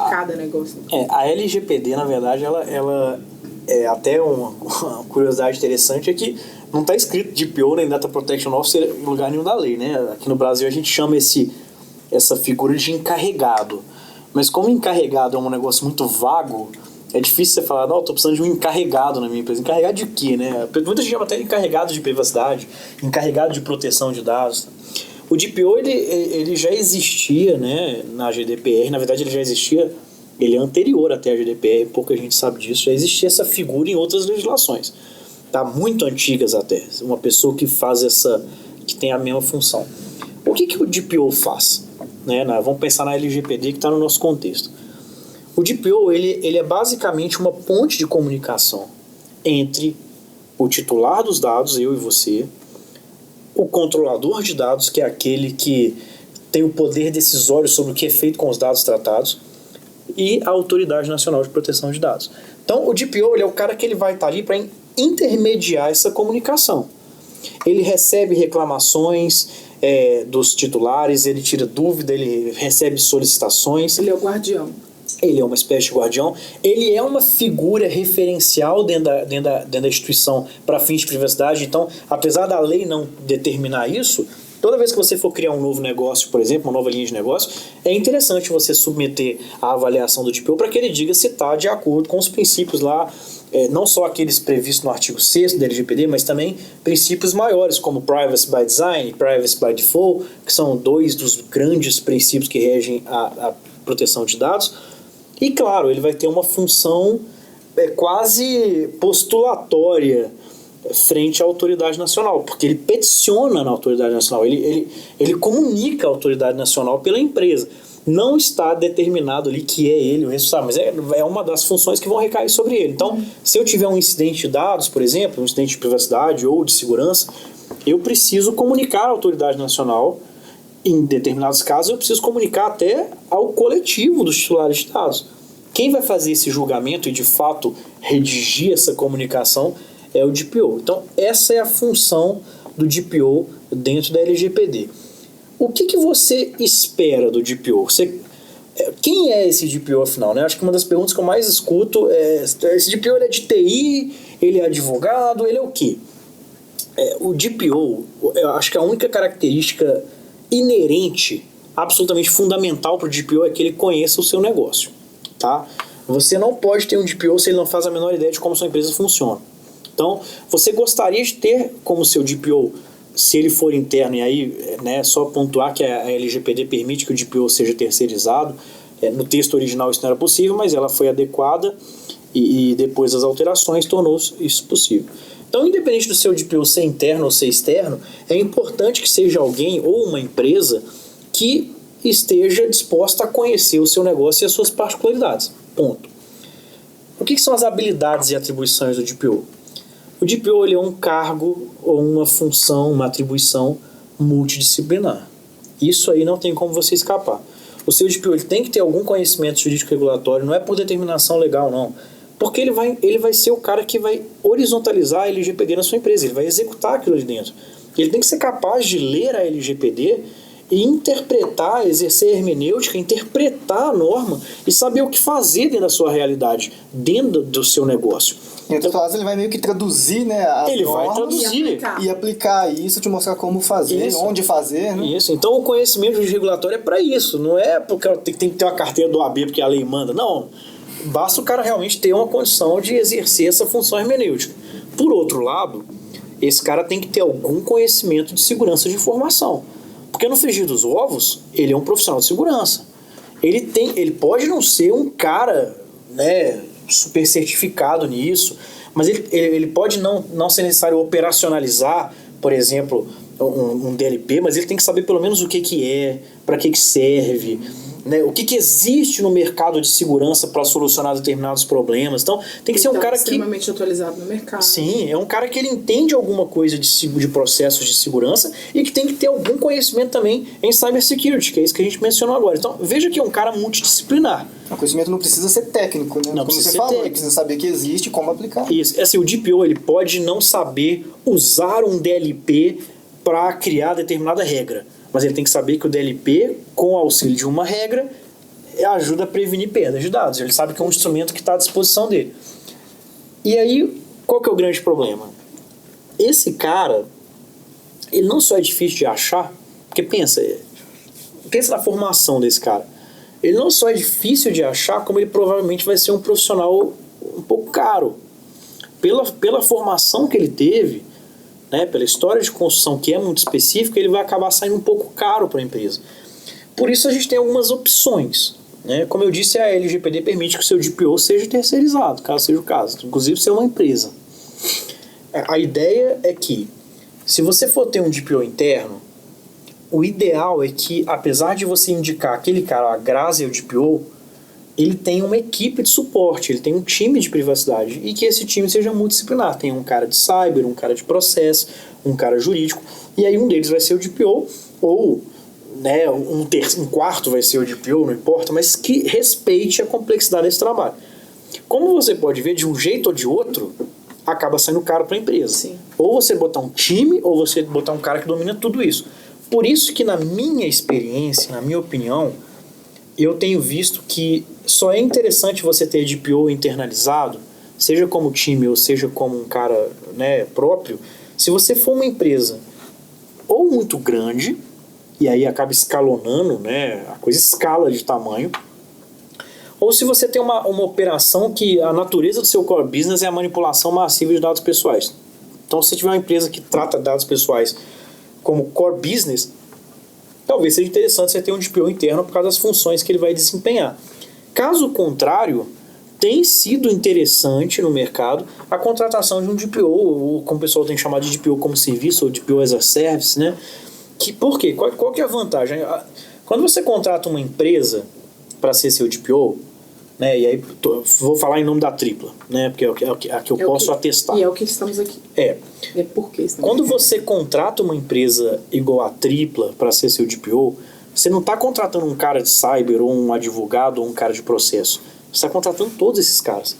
S1: cada negócio.
S3: A LGPD, na verdade, ela é até uma curiosidade interessante, é que não está escrito DPO nem Data Protection Officer em lugar nenhum da lei, né? Aqui no Brasil a gente chama essa figura de encarregado. Mas como encarregado é um negócio muito vago, é difícil você falar, não, estou precisando de um encarregado na minha empresa. Encarregado de quê, né? Muita gente chama até encarregado de privacidade, encarregado de proteção de dados. O DPO, ele já existia, né, na GDPR. Na verdade, ele já existia, ele é anterior até a GDPR, pouca gente sabe disso. Já existia essa figura em outras legislações, tá? Muito antigas até. Uma pessoa que faz que tem a mesma função. O que o DPO faz? Vamos pensar na LGPD que está no nosso contexto. O DPO ele é basicamente uma ponte de comunicação entre o titular dos dados, eu e você, o controlador de dados, que é aquele que tem o poder decisório sobre o que é feito com os dados tratados, e a Autoridade Nacional de Proteção de Dados. Então, o DPO ele é o cara que ele vai estar ali para intermediar essa comunicação. Ele recebe reclamações dos titulares, ele tira dúvida, ele recebe solicitações.
S1: Ele é o guardião.
S3: Ele é uma espécie de guardião. Ele é uma figura referencial dentro da instituição para fins de privacidade. Então, apesar da lei não determinar isso, toda vez que você for criar um novo negócio, por exemplo, uma nova linha de negócio, é interessante você submeter a avaliação do DPO para que ele diga se está de acordo com os princípios lá, não só aqueles previstos no artigo 6º da LGPD, mas também princípios maiores, como Privacy by Design e Privacy by Default, que são dois dos grandes princípios que regem a proteção de dados. E, claro, ele vai ter uma função quase postulatória frente à autoridade nacional, porque ele peticiona na autoridade nacional, ele comunica a autoridade nacional pela empresa. Não está determinado ali que é ele o responsável, mas é uma das funções que vão recair sobre ele. Então, se eu tiver um incidente de dados, por exemplo, um incidente de privacidade ou de segurança, eu preciso comunicar à autoridade nacional. Em determinados casos, eu preciso comunicar até ao coletivo dos titulares de dados. Quem vai fazer esse julgamento e, de fato, redigir essa comunicação é o DPO. Então, essa é a função do DPO dentro da LGPD. O que você espera do DPO? Quem é esse DPO, afinal? Acho que uma das perguntas que eu mais escuto é: esse DPO ele é de TI, ele é advogado, ele é o quê? O DPO, eu acho que a única característica inerente absolutamente fundamental para o DPO é que ele conheça o seu negócio, tá? Você não pode ter um DPO se ele não faz a menor ideia de como sua empresa funciona. Então, você gostaria de ter como seu DPO, se ele for interno, e aí, né, só pontuar que a LGPD permite que o DPO seja terceirizado. No texto original isso não era possível, mas ela foi adequada e depois das alterações tornou isso possível. Então, independente do seu DPO ser interno ou ser externo, é importante que seja alguém ou uma empresa que esteja disposta a conhecer o seu negócio e as suas particularidades. Ponto. O que são as habilidades e atribuições do DPO? O DPO ele é um cargo ou uma função, uma atribuição multidisciplinar. Isso aí não tem como você escapar. O seu DPO ele tem que ter algum conhecimento jurídico regulatório, não é por determinação legal, não. Porque ele vai ser o cara que vai horizontalizar a LGPD na sua empresa, ele vai executar aquilo ali dentro. Ele tem que ser capaz de ler a LGPD e interpretar, exercer hermenêutica, interpretar a norma e saber o que fazer dentro da sua realidade, dentro do seu negócio.
S2: Em outras palavras, ele vai meio que traduzir, né, as
S3: ele
S2: normas
S3: vai traduzir
S2: e aplicar isso, te mostrar como fazer,
S3: isso.
S2: Onde fazer, né?
S3: Isso. Então o conhecimento regulatório é para isso, não é porque tem que ter uma carteira do AB porque a lei manda, não. Basta o cara realmente ter uma condição de exercer essa função hermenêutica. Por outro lado, esse cara tem que ter algum conhecimento de segurança de informação. Porque no frigir dos ovos, ele é um profissional de segurança. Ele pode não ser um cara, né, super certificado nisso, mas ele pode não ser necessário operacionalizar, por exemplo, um DLP, mas ele tem que saber pelo menos o que é, para que serve, né, o que existe no mercado de segurança para solucionar determinados problemas. Então, tem que ser um cara
S1: extremamente atualizado no mercado.
S3: Sim, é um cara que ele entende alguma coisa de processos de segurança e que tem que ter algum conhecimento também em cybersecurity, que é isso que a gente mencionou agora. Então, veja que é um cara multidisciplinar.
S2: O conhecimento não precisa ser técnico, né?
S3: Não
S2: Como
S3: precisa
S2: você
S3: ser
S2: falou,
S3: técnico.
S2: ele precisa saber que existe e como aplicar.
S3: Isso. Assim, o DPO ele pode não saber usar um DLP para criar determinada regra, mas ele tem que saber que o DLP, com o auxílio de uma regra, ajuda a prevenir perdas de dados. Ele sabe que é um instrumento que está à disposição dele. E aí, qual que é o grande problema? Esse cara, ele não só é difícil de achar, porque pensa na formação desse cara. Ele não só é difícil de achar, como ele provavelmente vai ser um profissional um pouco caro. Pela formação que ele teve, né, pela história de construção que é muito específica, ele vai acabar saindo um pouco caro para a empresa. Por isso a gente tem algumas opções, né? Como eu disse, a LGPD permite que o seu DPO seja terceirizado, caso seja o caso, inclusive ser uma empresa. A ideia é que, se você for ter um DPO interno, o ideal é que, apesar de você indicar aquele cara, a Grazi é o DPO, ele tem uma equipe de suporte, ele tem um time de privacidade, e que esse time seja multidisciplinar. Tem um cara de cyber, um cara de processo, um cara jurídico, e aí um deles vai ser o DPO, ou, né, um quarto vai ser o DPO, não importa, mas que respeite a complexidade desse trabalho. Como você pode ver, de um jeito ou de outro, acaba saindo caro para a empresa.
S1: Sim.
S3: Ou você botar um time, ou você botar um cara que domina tudo isso. Por isso que, na minha experiência, na minha opinião, eu tenho visto que só é interessante você ter DPO internalizado, seja como time ou seja como um cara, né, próprio, se você for uma empresa ou muito grande, e aí acaba escalonando, né, a coisa escala de tamanho, ou se você tem uma operação que a natureza do seu core business é a manipulação massiva de dados pessoais. Então, se você tiver uma empresa que trata dados pessoais como core business, talvez seja interessante você ter um DPO interno por causa das funções que ele vai desempenhar. Caso contrário, tem sido interessante no mercado a contratação de um DPO, ou como o pessoal tem chamado de DPO como serviço, ou DPO as a service, né? Por quê? Qual que é a vantagem? Quando você contrata uma empresa para ser seu DPO, né, e aí vou falar em nome da Tripla, né, porque é a que eu posso atestar.
S1: E é o que estamos aqui. É porque estamos
S3: Quando
S1: aqui.
S3: você contrata uma empresa igual a Tripla para ser seu DPO, você não está contratando um cara de cyber, ou um advogado, ou um cara de processo. Você está contratando todos esses caras.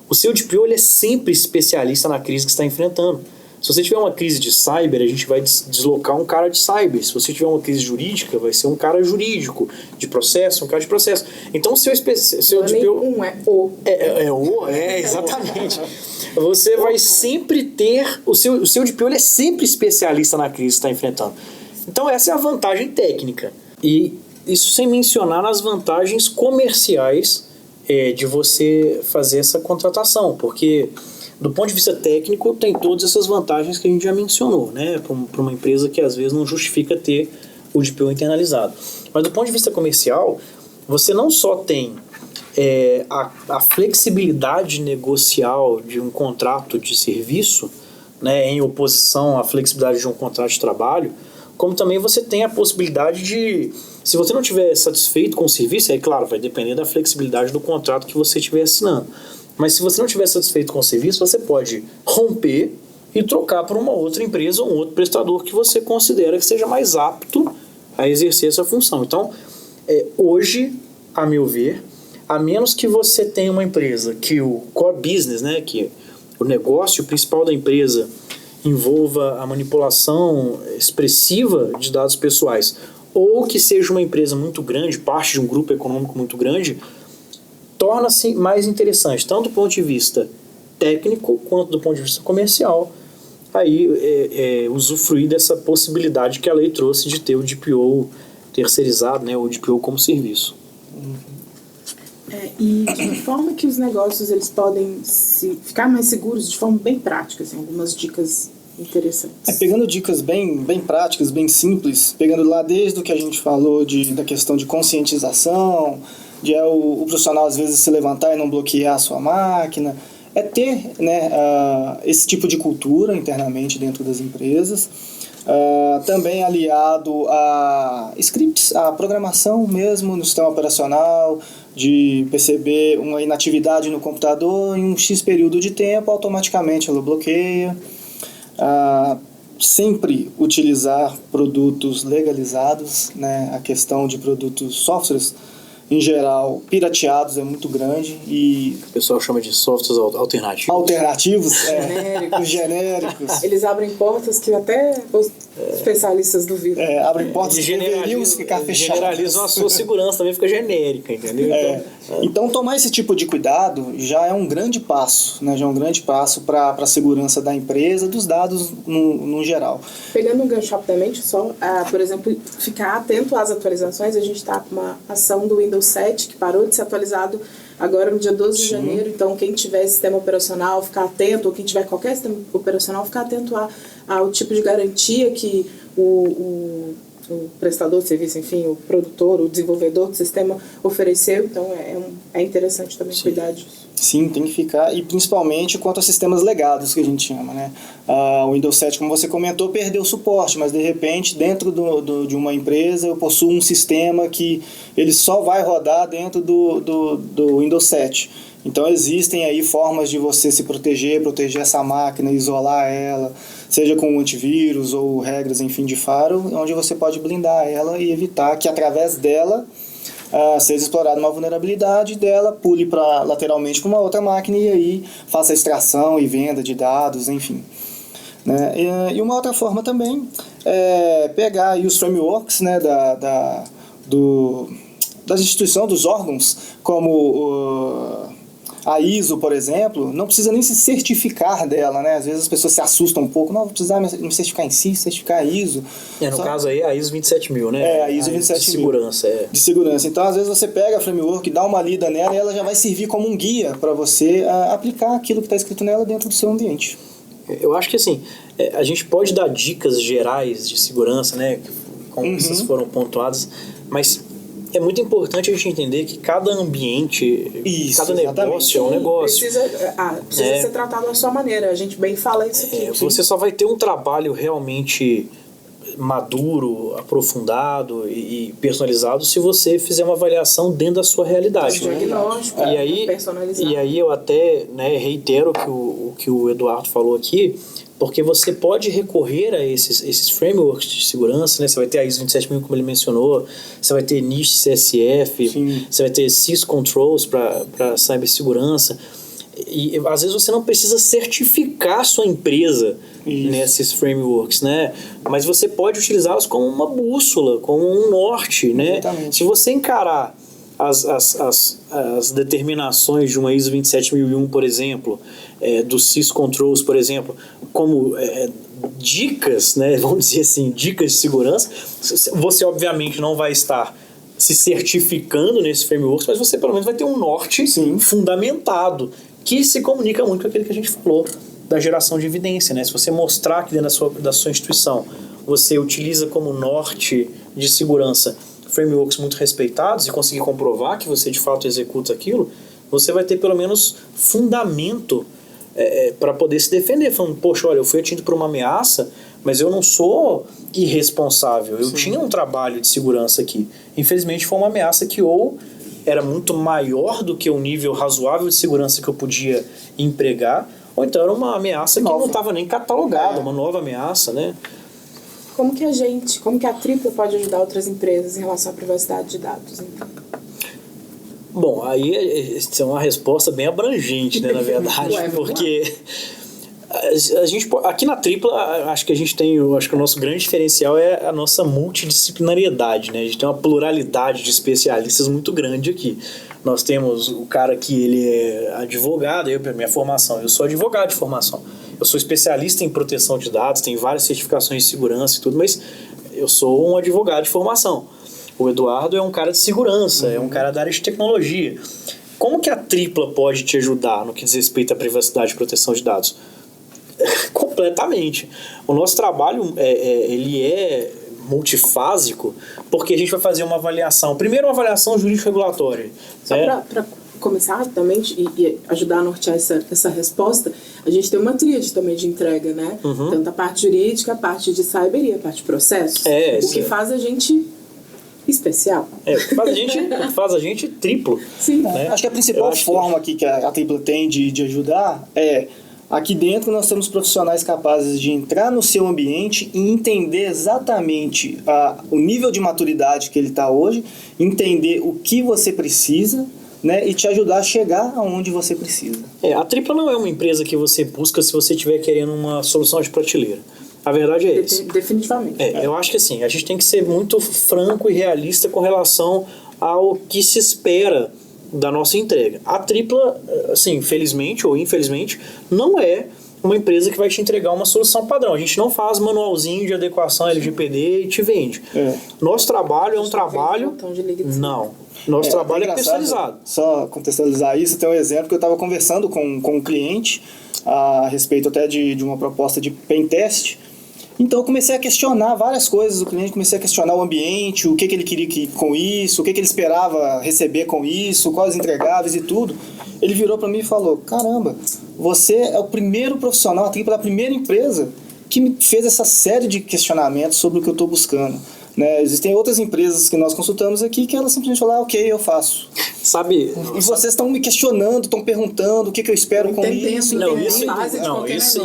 S3: O seu DPO ele é sempre especialista na crise que está enfrentando. Se você tiver uma crise de cyber, a gente vai deslocar um cara de cyber. Se você tiver uma crise jurídica, vai ser um cara jurídico. De processo, um cara de processo. Então, o seu DPO... Exatamente. Você vai sempre ter... O seu DPO ele é sempre especialista na crise que está enfrentando. Então, essa é a vantagem técnica. E isso sem mencionar nas vantagens comerciais de você fazer essa contratação, porque do ponto de vista técnico tem todas essas vantagens que a gente já mencionou, né, para uma empresa que às vezes não justifica ter o DPO internalizado. Mas do ponto de vista comercial, você não só tem a flexibilidade negocial de um contrato de serviço, né, em oposição à flexibilidade de um contrato de trabalho, como também você tem a possibilidade de, se você não estiver satisfeito com o serviço, aí claro, vai depender da flexibilidade do contrato que você estiver assinando, mas se você não estiver satisfeito com o serviço, você pode romper e trocar por uma outra empresa ou um outro prestador que você considera que seja mais apto a exercer essa função. Então, hoje, a meu ver, a menos que você tenha uma empresa que o core business, né, que o negócio principal da empresa envolva a manipulação expressiva de dados pessoais, ou que seja uma empresa muito grande, parte de um grupo econômico muito grande, torna-se mais interessante, tanto do ponto de vista técnico quanto do ponto de vista comercial, aí usufruir dessa possibilidade que a lei trouxe de ter o DPO terceirizado, né, o DPO como serviço.
S1: E de que forma que os negócios eles podem ficar mais seguros de forma bem prática, assim, algumas dicas interessantes.
S2: Pegando dicas bem práticas, bem simples, pegando lá desde o que a gente falou da questão de conscientização, de o profissional às vezes se levantar e não bloquear a sua máquina, ter, né, esse tipo de cultura internamente dentro das empresas, também aliado a scripts, a programação mesmo no sistema operacional, de perceber uma inatividade no computador em um X período de tempo, automaticamente ela bloqueia. Sempre utilizar produtos legalizados, né? A questão de produtos, softwares em geral, pirateados é muito grande e...
S3: O pessoal chama de softwares alternativos.
S2: Alternativos,
S1: genéricos.
S2: Genéricos.
S1: Eles abrem portas que até os especialistas duvidam.
S2: Abrem portas que deveriam ficar fechadas.
S3: Generalizam a sua segurança, também fica genérica, entendeu?
S2: Então, tomar esse tipo de cuidado já é um grande passo, né? Já é um grande passo para a segurança da empresa, dos dados no geral.
S1: Pegando um gancho rapidamente, só, por exemplo, ficar atento às atualizações. A gente está com uma ação do Windows 7 que parou de ser atualizado agora no dia 12 de janeiro, então quem tiver sistema operacional ficar atento, ou quem tiver qualquer sistema operacional ficar atento ao tipo de garantia que o prestador de serviço, enfim, o produtor, o desenvolvedor do sistema ofereceu. Então é interessante também cuidar disso.
S2: Sim, tem que ficar, e principalmente quanto a sistemas legados, que a gente chama, né? O Windows 7, como você comentou, perdeu o suporte, mas de repente, dentro de uma empresa, eu possuo um sistema que ele só vai rodar dentro do Windows 7. Então existem aí formas de você se proteger essa máquina, isolar ela, seja com antivírus ou regras, enfim, de firewall, onde você pode blindar ela e evitar que através dela seja explorada uma vulnerabilidade dela, pule lateralmente para uma outra máquina e aí faça extração e venda de dados, enfim. Né? E uma outra forma também é pegar aí os frameworks, né, das instituições, dos órgãos, como a ISO, por exemplo, não precisa nem se certificar dela, né? Às vezes as pessoas se assustam um pouco, não, vou precisar me certificar em si, certificar a ISO.
S3: No caso aí, a ISO 27000, né?
S2: A ISO 27000.
S3: De segurança,
S2: De segurança. Então, às vezes você pega a framework, dá uma lida nela e ela já vai servir como um guia para você aplicar aquilo que está escrito nela dentro do seu ambiente.
S3: Eu acho que assim, a gente pode dar dicas gerais de segurança, né? Como essas foram pontuadas, mas é muito importante a gente entender que cada ambiente, cada negócio é um negócio.
S1: Precisa ser tratado da sua maneira. A gente bem fala isso aqui.
S3: Você só vai ter um trabalho realmente maduro, aprofundado e personalizado se você fizer uma avaliação dentro da sua realidade.
S1: Diagnóstico, personalizado.
S3: E aí eu até reitero o que o Eduardo falou aqui, porque você pode recorrer a esses frameworks de segurança, né? Você vai ter a ISO 27000, como ele mencionou, você vai ter NIST CSF, você vai ter syscontrols para cibersegurança, e às vezes você não precisa certificar sua empresa nesses frameworks, né? Mas você pode utilizá-los como uma bússola, como um norte, né? Se você encarar as determinações de uma ISO 27001, por exemplo, dos syscontrols, por exemplo, como dicas, né, vamos dizer assim, dicas de segurança, você obviamente não vai estar se certificando nesse framework, mas você pelo menos vai ter um norte fundamentado, que se comunica muito com aquilo que a gente falou, da geração de evidência, né? Se você mostrar que dentro da sua instituição você utiliza como norte de segurança frameworks muito respeitados e conseguir comprovar que você de fato executa aquilo, você vai ter pelo menos fundamento para poder se defender, falando, poxa, olha, eu fui atingido por uma ameaça, mas eu não sou irresponsável, eu tinha um trabalho de segurança aqui. Infelizmente foi uma ameaça que ou era muito maior do que o nível razoável de segurança que eu podia empregar, ou então era uma ameaça que não estava nem catalogada, uma nova ameaça, né?
S1: Como que a Tripla pode ajudar outras empresas em relação à privacidade de dados, então?
S3: Bom, aí é uma resposta bem abrangente, né, na verdade, porque a gente, aqui na Tripla, acho que o nosso grande diferencial é a nossa multidisciplinariedade, né? A gente tem uma pluralidade de especialistas muito grande aqui. Nós temos o cara que ele é advogado, minha formação, eu sou advogado de formação. Eu sou especialista em proteção de dados, tenho várias certificações de segurança e tudo, mas eu sou um advogado de formação. O Eduardo é um cara de segurança, é um cara da área de tecnologia. Como que a Tripla pode te ajudar no que diz respeito à privacidade e proteção de dados? Completamente. O nosso trabalho ele é multifásico, porque a gente vai fazer uma avaliação. Primeiro, uma avaliação jurídico-regulatória.
S1: Só para começar rapidamente e ajudar a nortear essa resposta, a gente tem uma tríade também de entrega, né? Tanto a parte jurídica, a parte de cyber e a parte de processos. O que faz a gente especial.
S3: Faz a gente triplo.
S1: Sim.
S2: Né? Acho que a principal forma aqui que a Tripla tem de ajudar é: aqui dentro nós temos profissionais capazes de entrar no seu ambiente e entender exatamente o nível de maturidade que ele está hoje, entender o que você precisa, né, e te ajudar a chegar aonde você precisa.
S3: A Tripla não é uma empresa que você busca se você estiver querendo uma solução de prateleira. A verdade é essa.
S1: Definitivamente.
S3: Eu acho que assim, a gente tem que ser muito franco e realista com relação ao que se espera da nossa entrega. A Tripla, assim, felizmente ou infelizmente, não é uma empresa que vai te entregar uma solução padrão. A gente não faz manualzinho de adequação LGPD e te vende. Nosso trabalho é um trabalho... Não. Nosso trabalho é personalizado.
S2: Só contextualizar isso, tem um exemplo que eu estava conversando com um cliente a respeito até de uma proposta de pentest. Então eu comecei a questionar várias coisas do cliente, comecei a questionar o ambiente, o que ele queria com isso, o que ele esperava receber com isso, quais entregáveis e tudo. Ele virou para mim e falou: caramba, você é o primeiro profissional, a Tripla é a primeira empresa que me fez essa série de questionamentos sobre o que eu estou buscando. Né? Existem outras empresas que nós consultamos aqui que elas simplesmente falam: ok, eu faço.
S3: Sabe?
S2: E vocês estão me questionando, estão perguntando o que eu espero com isso.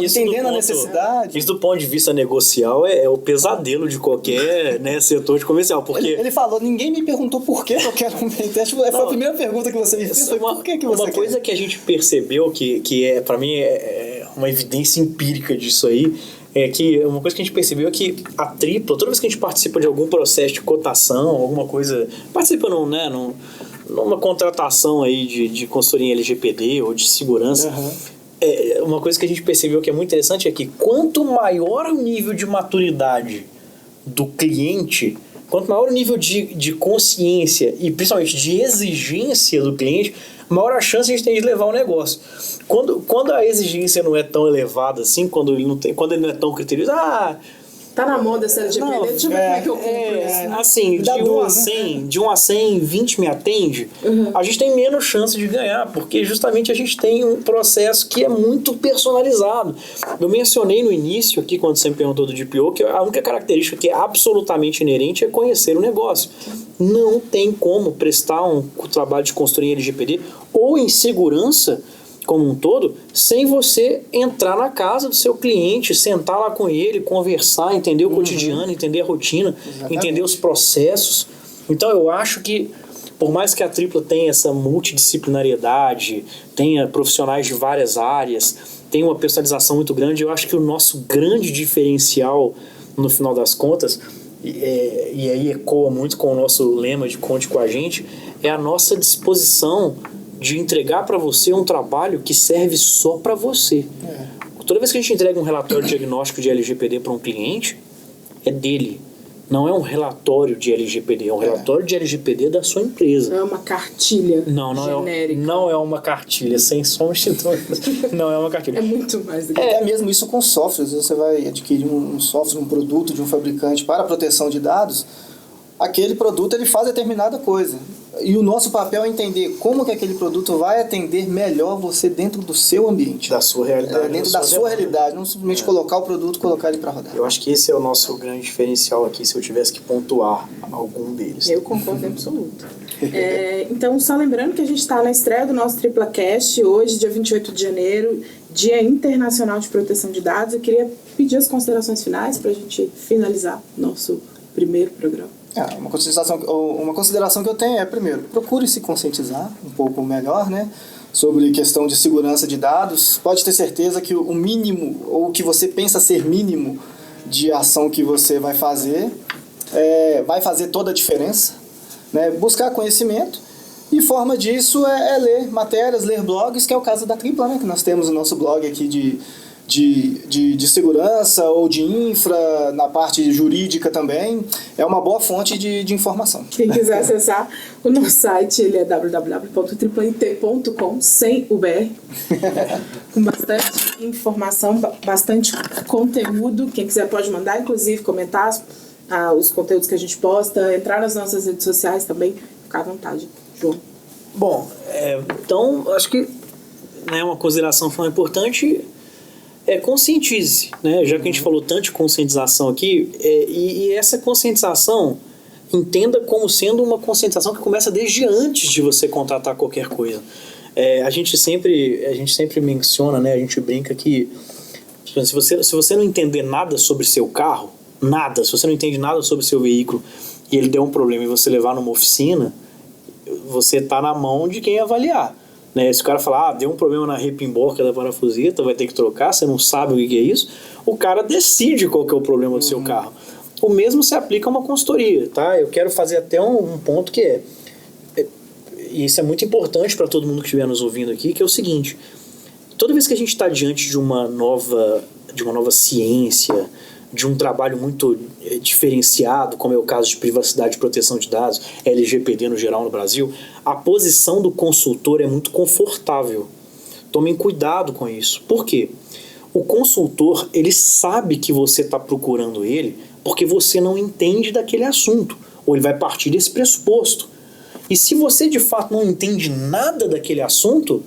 S2: Entendendo a necessidade.
S3: Isso do ponto de vista negocial é o pesadelo de qualquer setor de comercial. Porque
S2: ele falou: ninguém me perguntou por que eu quero um pentest. Foi a primeira pergunta que você me fez. Por que você
S3: Uma coisa que a gente percebeu que para mim é uma evidência empírica disso aí, é que uma coisa que a gente percebeu é que a Tripla, toda vez que a gente participa de algum processo de cotação, alguma coisa, participa numa contratação aí de consultoria em LGPD ou de segurança, uma coisa que a gente percebeu que é muito interessante é que quanto maior o nível de maturidade do cliente, quanto maior o nível de consciência e principalmente de exigência do cliente, maior a chance a gente tem de levar o negócio. Quando a exigência não é tão elevada assim, quando ele não é tão criterioso,
S1: tá na moda essa LGPD, deixa eu ver como é que eu compro isso.
S3: Assim, de 1 a 100, 20 me atende, a gente tem menos chance de ganhar, porque justamente a gente tem um processo que é muito personalizado. Eu mencionei no início aqui, quando você me perguntou do DPO, que a única característica que é absolutamente inerente é conhecer o negócio. Não tem como prestar um trabalho de consultoria em LGPD ou em segurança como um todo, sem você entrar na casa do seu cliente, sentar lá com ele, conversar, entender o cotidiano, entender a rotina, entender os processos. Então eu acho que, por mais que a Tripla tenha essa multidisciplinariedade, tenha profissionais de várias áreas, tenha uma personalização muito grande, eu acho que o nosso grande diferencial, no final das contas, e aí ecoa muito com o nosso lema de Conte com a gente, é a nossa disposição de entregar para você um trabalho que serve só para você. Toda vez que a gente entrega um relatório diagnóstico de LGPD para um cliente, é dele. Não é um relatório de LGPD, é um relatório de LGPD da sua empresa.
S1: Não é uma cartilha genérica.
S3: Não é uma cartilha, sem sombra de dúvidas. Não é uma cartilha.
S1: É muito mais do que
S2: É mesmo isso com softwares. Você vai adquirir um software, um produto de um fabricante para proteção de dados, aquele produto ele faz determinada coisa. E o nosso papel é entender como que aquele produto vai atender melhor você dentro do seu ambiente.
S3: Da sua realidade.
S2: Dentro da sua realidade, não simplesmente colocar o produto, colocar ele para rodar.
S3: Eu acho que esse é o nosso grande diferencial aqui, se eu tivesse que pontuar algum deles.
S1: Eu concordo em absoluto. Então, só lembrando que a gente está na estreia do nosso TriplaCast, hoje, dia 28 de janeiro, Dia Internacional de Proteção de Dados. Eu queria pedir as considerações finais para a gente finalizar nosso primeiro programa.
S2: Uma consideração que eu tenho é, primeiro, procure se conscientizar um pouco melhor, né, sobre questão de segurança de dados. Pode ter certeza que o mínimo, ou o que você pensa ser mínimo de ação que você vai fazer toda a diferença, né? Buscar conhecimento, e forma disso é ler matérias, ler blogs, que é o caso da Tripla, né, que nós temos o nosso blog aqui de segurança ou de infra, na parte jurídica também. É uma boa fonte de informação.
S1: Quem quiser acessar o nosso site, ele é www.triplit.com, sem o BR, com bastante informação, bastante conteúdo. Quem quiser pode mandar, inclusive, comentar os conteúdos que a gente posta, entrar nas nossas redes sociais também, ficar à vontade, João.
S3: Bom, então, acho que uma consideração final importante conscientize, né? Já que a gente falou tanto de conscientização aqui, e essa conscientização, entenda como sendo uma conscientização que começa desde antes de você contratar qualquer coisa. A gente sempre menciona, né? A gente brinca que se você não entender nada sobre seu carro, se você não entende nada sobre seu veículo e ele der um problema e você levar numa oficina, você está na mão de quem avaliar. Né? Se o cara falar, deu um problema na repimboca da parafuseta, vai ter que trocar, você não sabe o que é isso, o cara decide qual que é o problema do seu carro. O mesmo se aplica a uma consultoria, tá? Eu quero fazer até um ponto que e isso é muito importante para todo mundo que estiver nos ouvindo aqui, que é o seguinte: toda vez que a gente está diante de uma nova ciência, de um trabalho muito diferenciado, como é o caso de privacidade e proteção de dados, LGPD no geral no Brasil, a posição do consultor é muito confortável. Tomem cuidado com isso. Por quê? O consultor, ele sabe que você está procurando ele porque você não entende daquele assunto, ou ele vai partir desse pressuposto. E se você de fato não entende nada daquele assunto,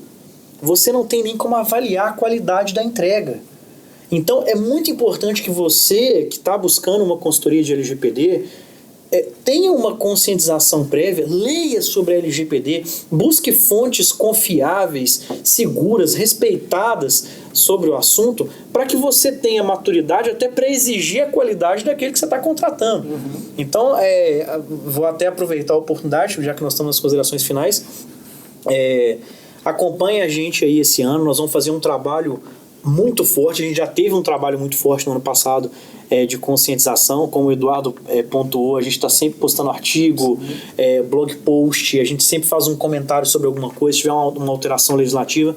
S3: você não tem nem como avaliar a qualidade da entrega. Então, é muito importante que você, que está buscando uma consultoria de LGPD, tenha uma conscientização prévia, leia sobre a LGPD, busque fontes confiáveis, seguras, respeitadas sobre o assunto, para que você tenha maturidade até para exigir a qualidade daquele que você está contratando. Então, vou até aproveitar a oportunidade, já que nós estamos nas considerações finais, acompanhe a gente aí esse ano, nós vamos fazer um trabalho muito forte. A gente já teve um trabalho muito forte no ano passado de conscientização, como o Eduardo pontuou, a gente está sempre postando artigo, blog post, a gente sempre faz um comentário sobre alguma coisa, se tiver uma alteração legislativa,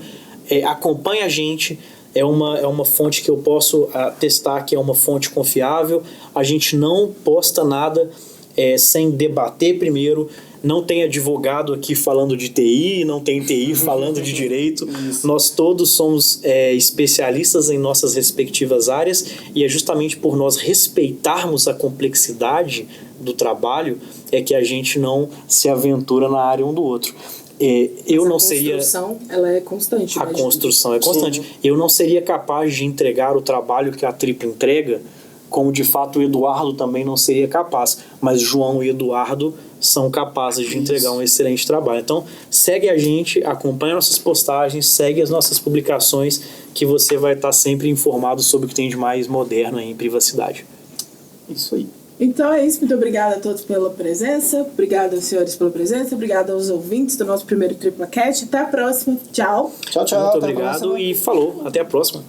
S3: acompanhe a gente, é uma fonte que eu posso atestar que é uma fonte confiável. A gente não posta nada sem debater primeiro. Não tem advogado aqui falando de TI, não tem TI falando de direito. Isso. Nós todos somos especialistas em nossas respectivas áreas, e é justamente por nós respeitarmos a complexidade do trabalho é que a gente não se aventura na área um do outro. A construção ela é constante. A construção é constante. Sim. Eu não seria capaz de entregar o trabalho que a Tripla entrega, como de fato o Eduardo também não seria capaz, mas João e Eduardo são capazes de entregar um excelente trabalho. Então, segue a gente, acompanha nossas postagens, segue as nossas publicações, que você vai estar sempre informado sobre o que tem de mais moderno em privacidade.
S2: Isso aí.
S1: Então é isso, muito obrigada a todos pela presença, obrigada aos senhores pela presença, obrigada aos ouvintes do nosso primeiro TriplaCast. Até a próxima, tchau.
S2: Tchau, tchau.
S3: Muito obrigado e falou, até a próxima.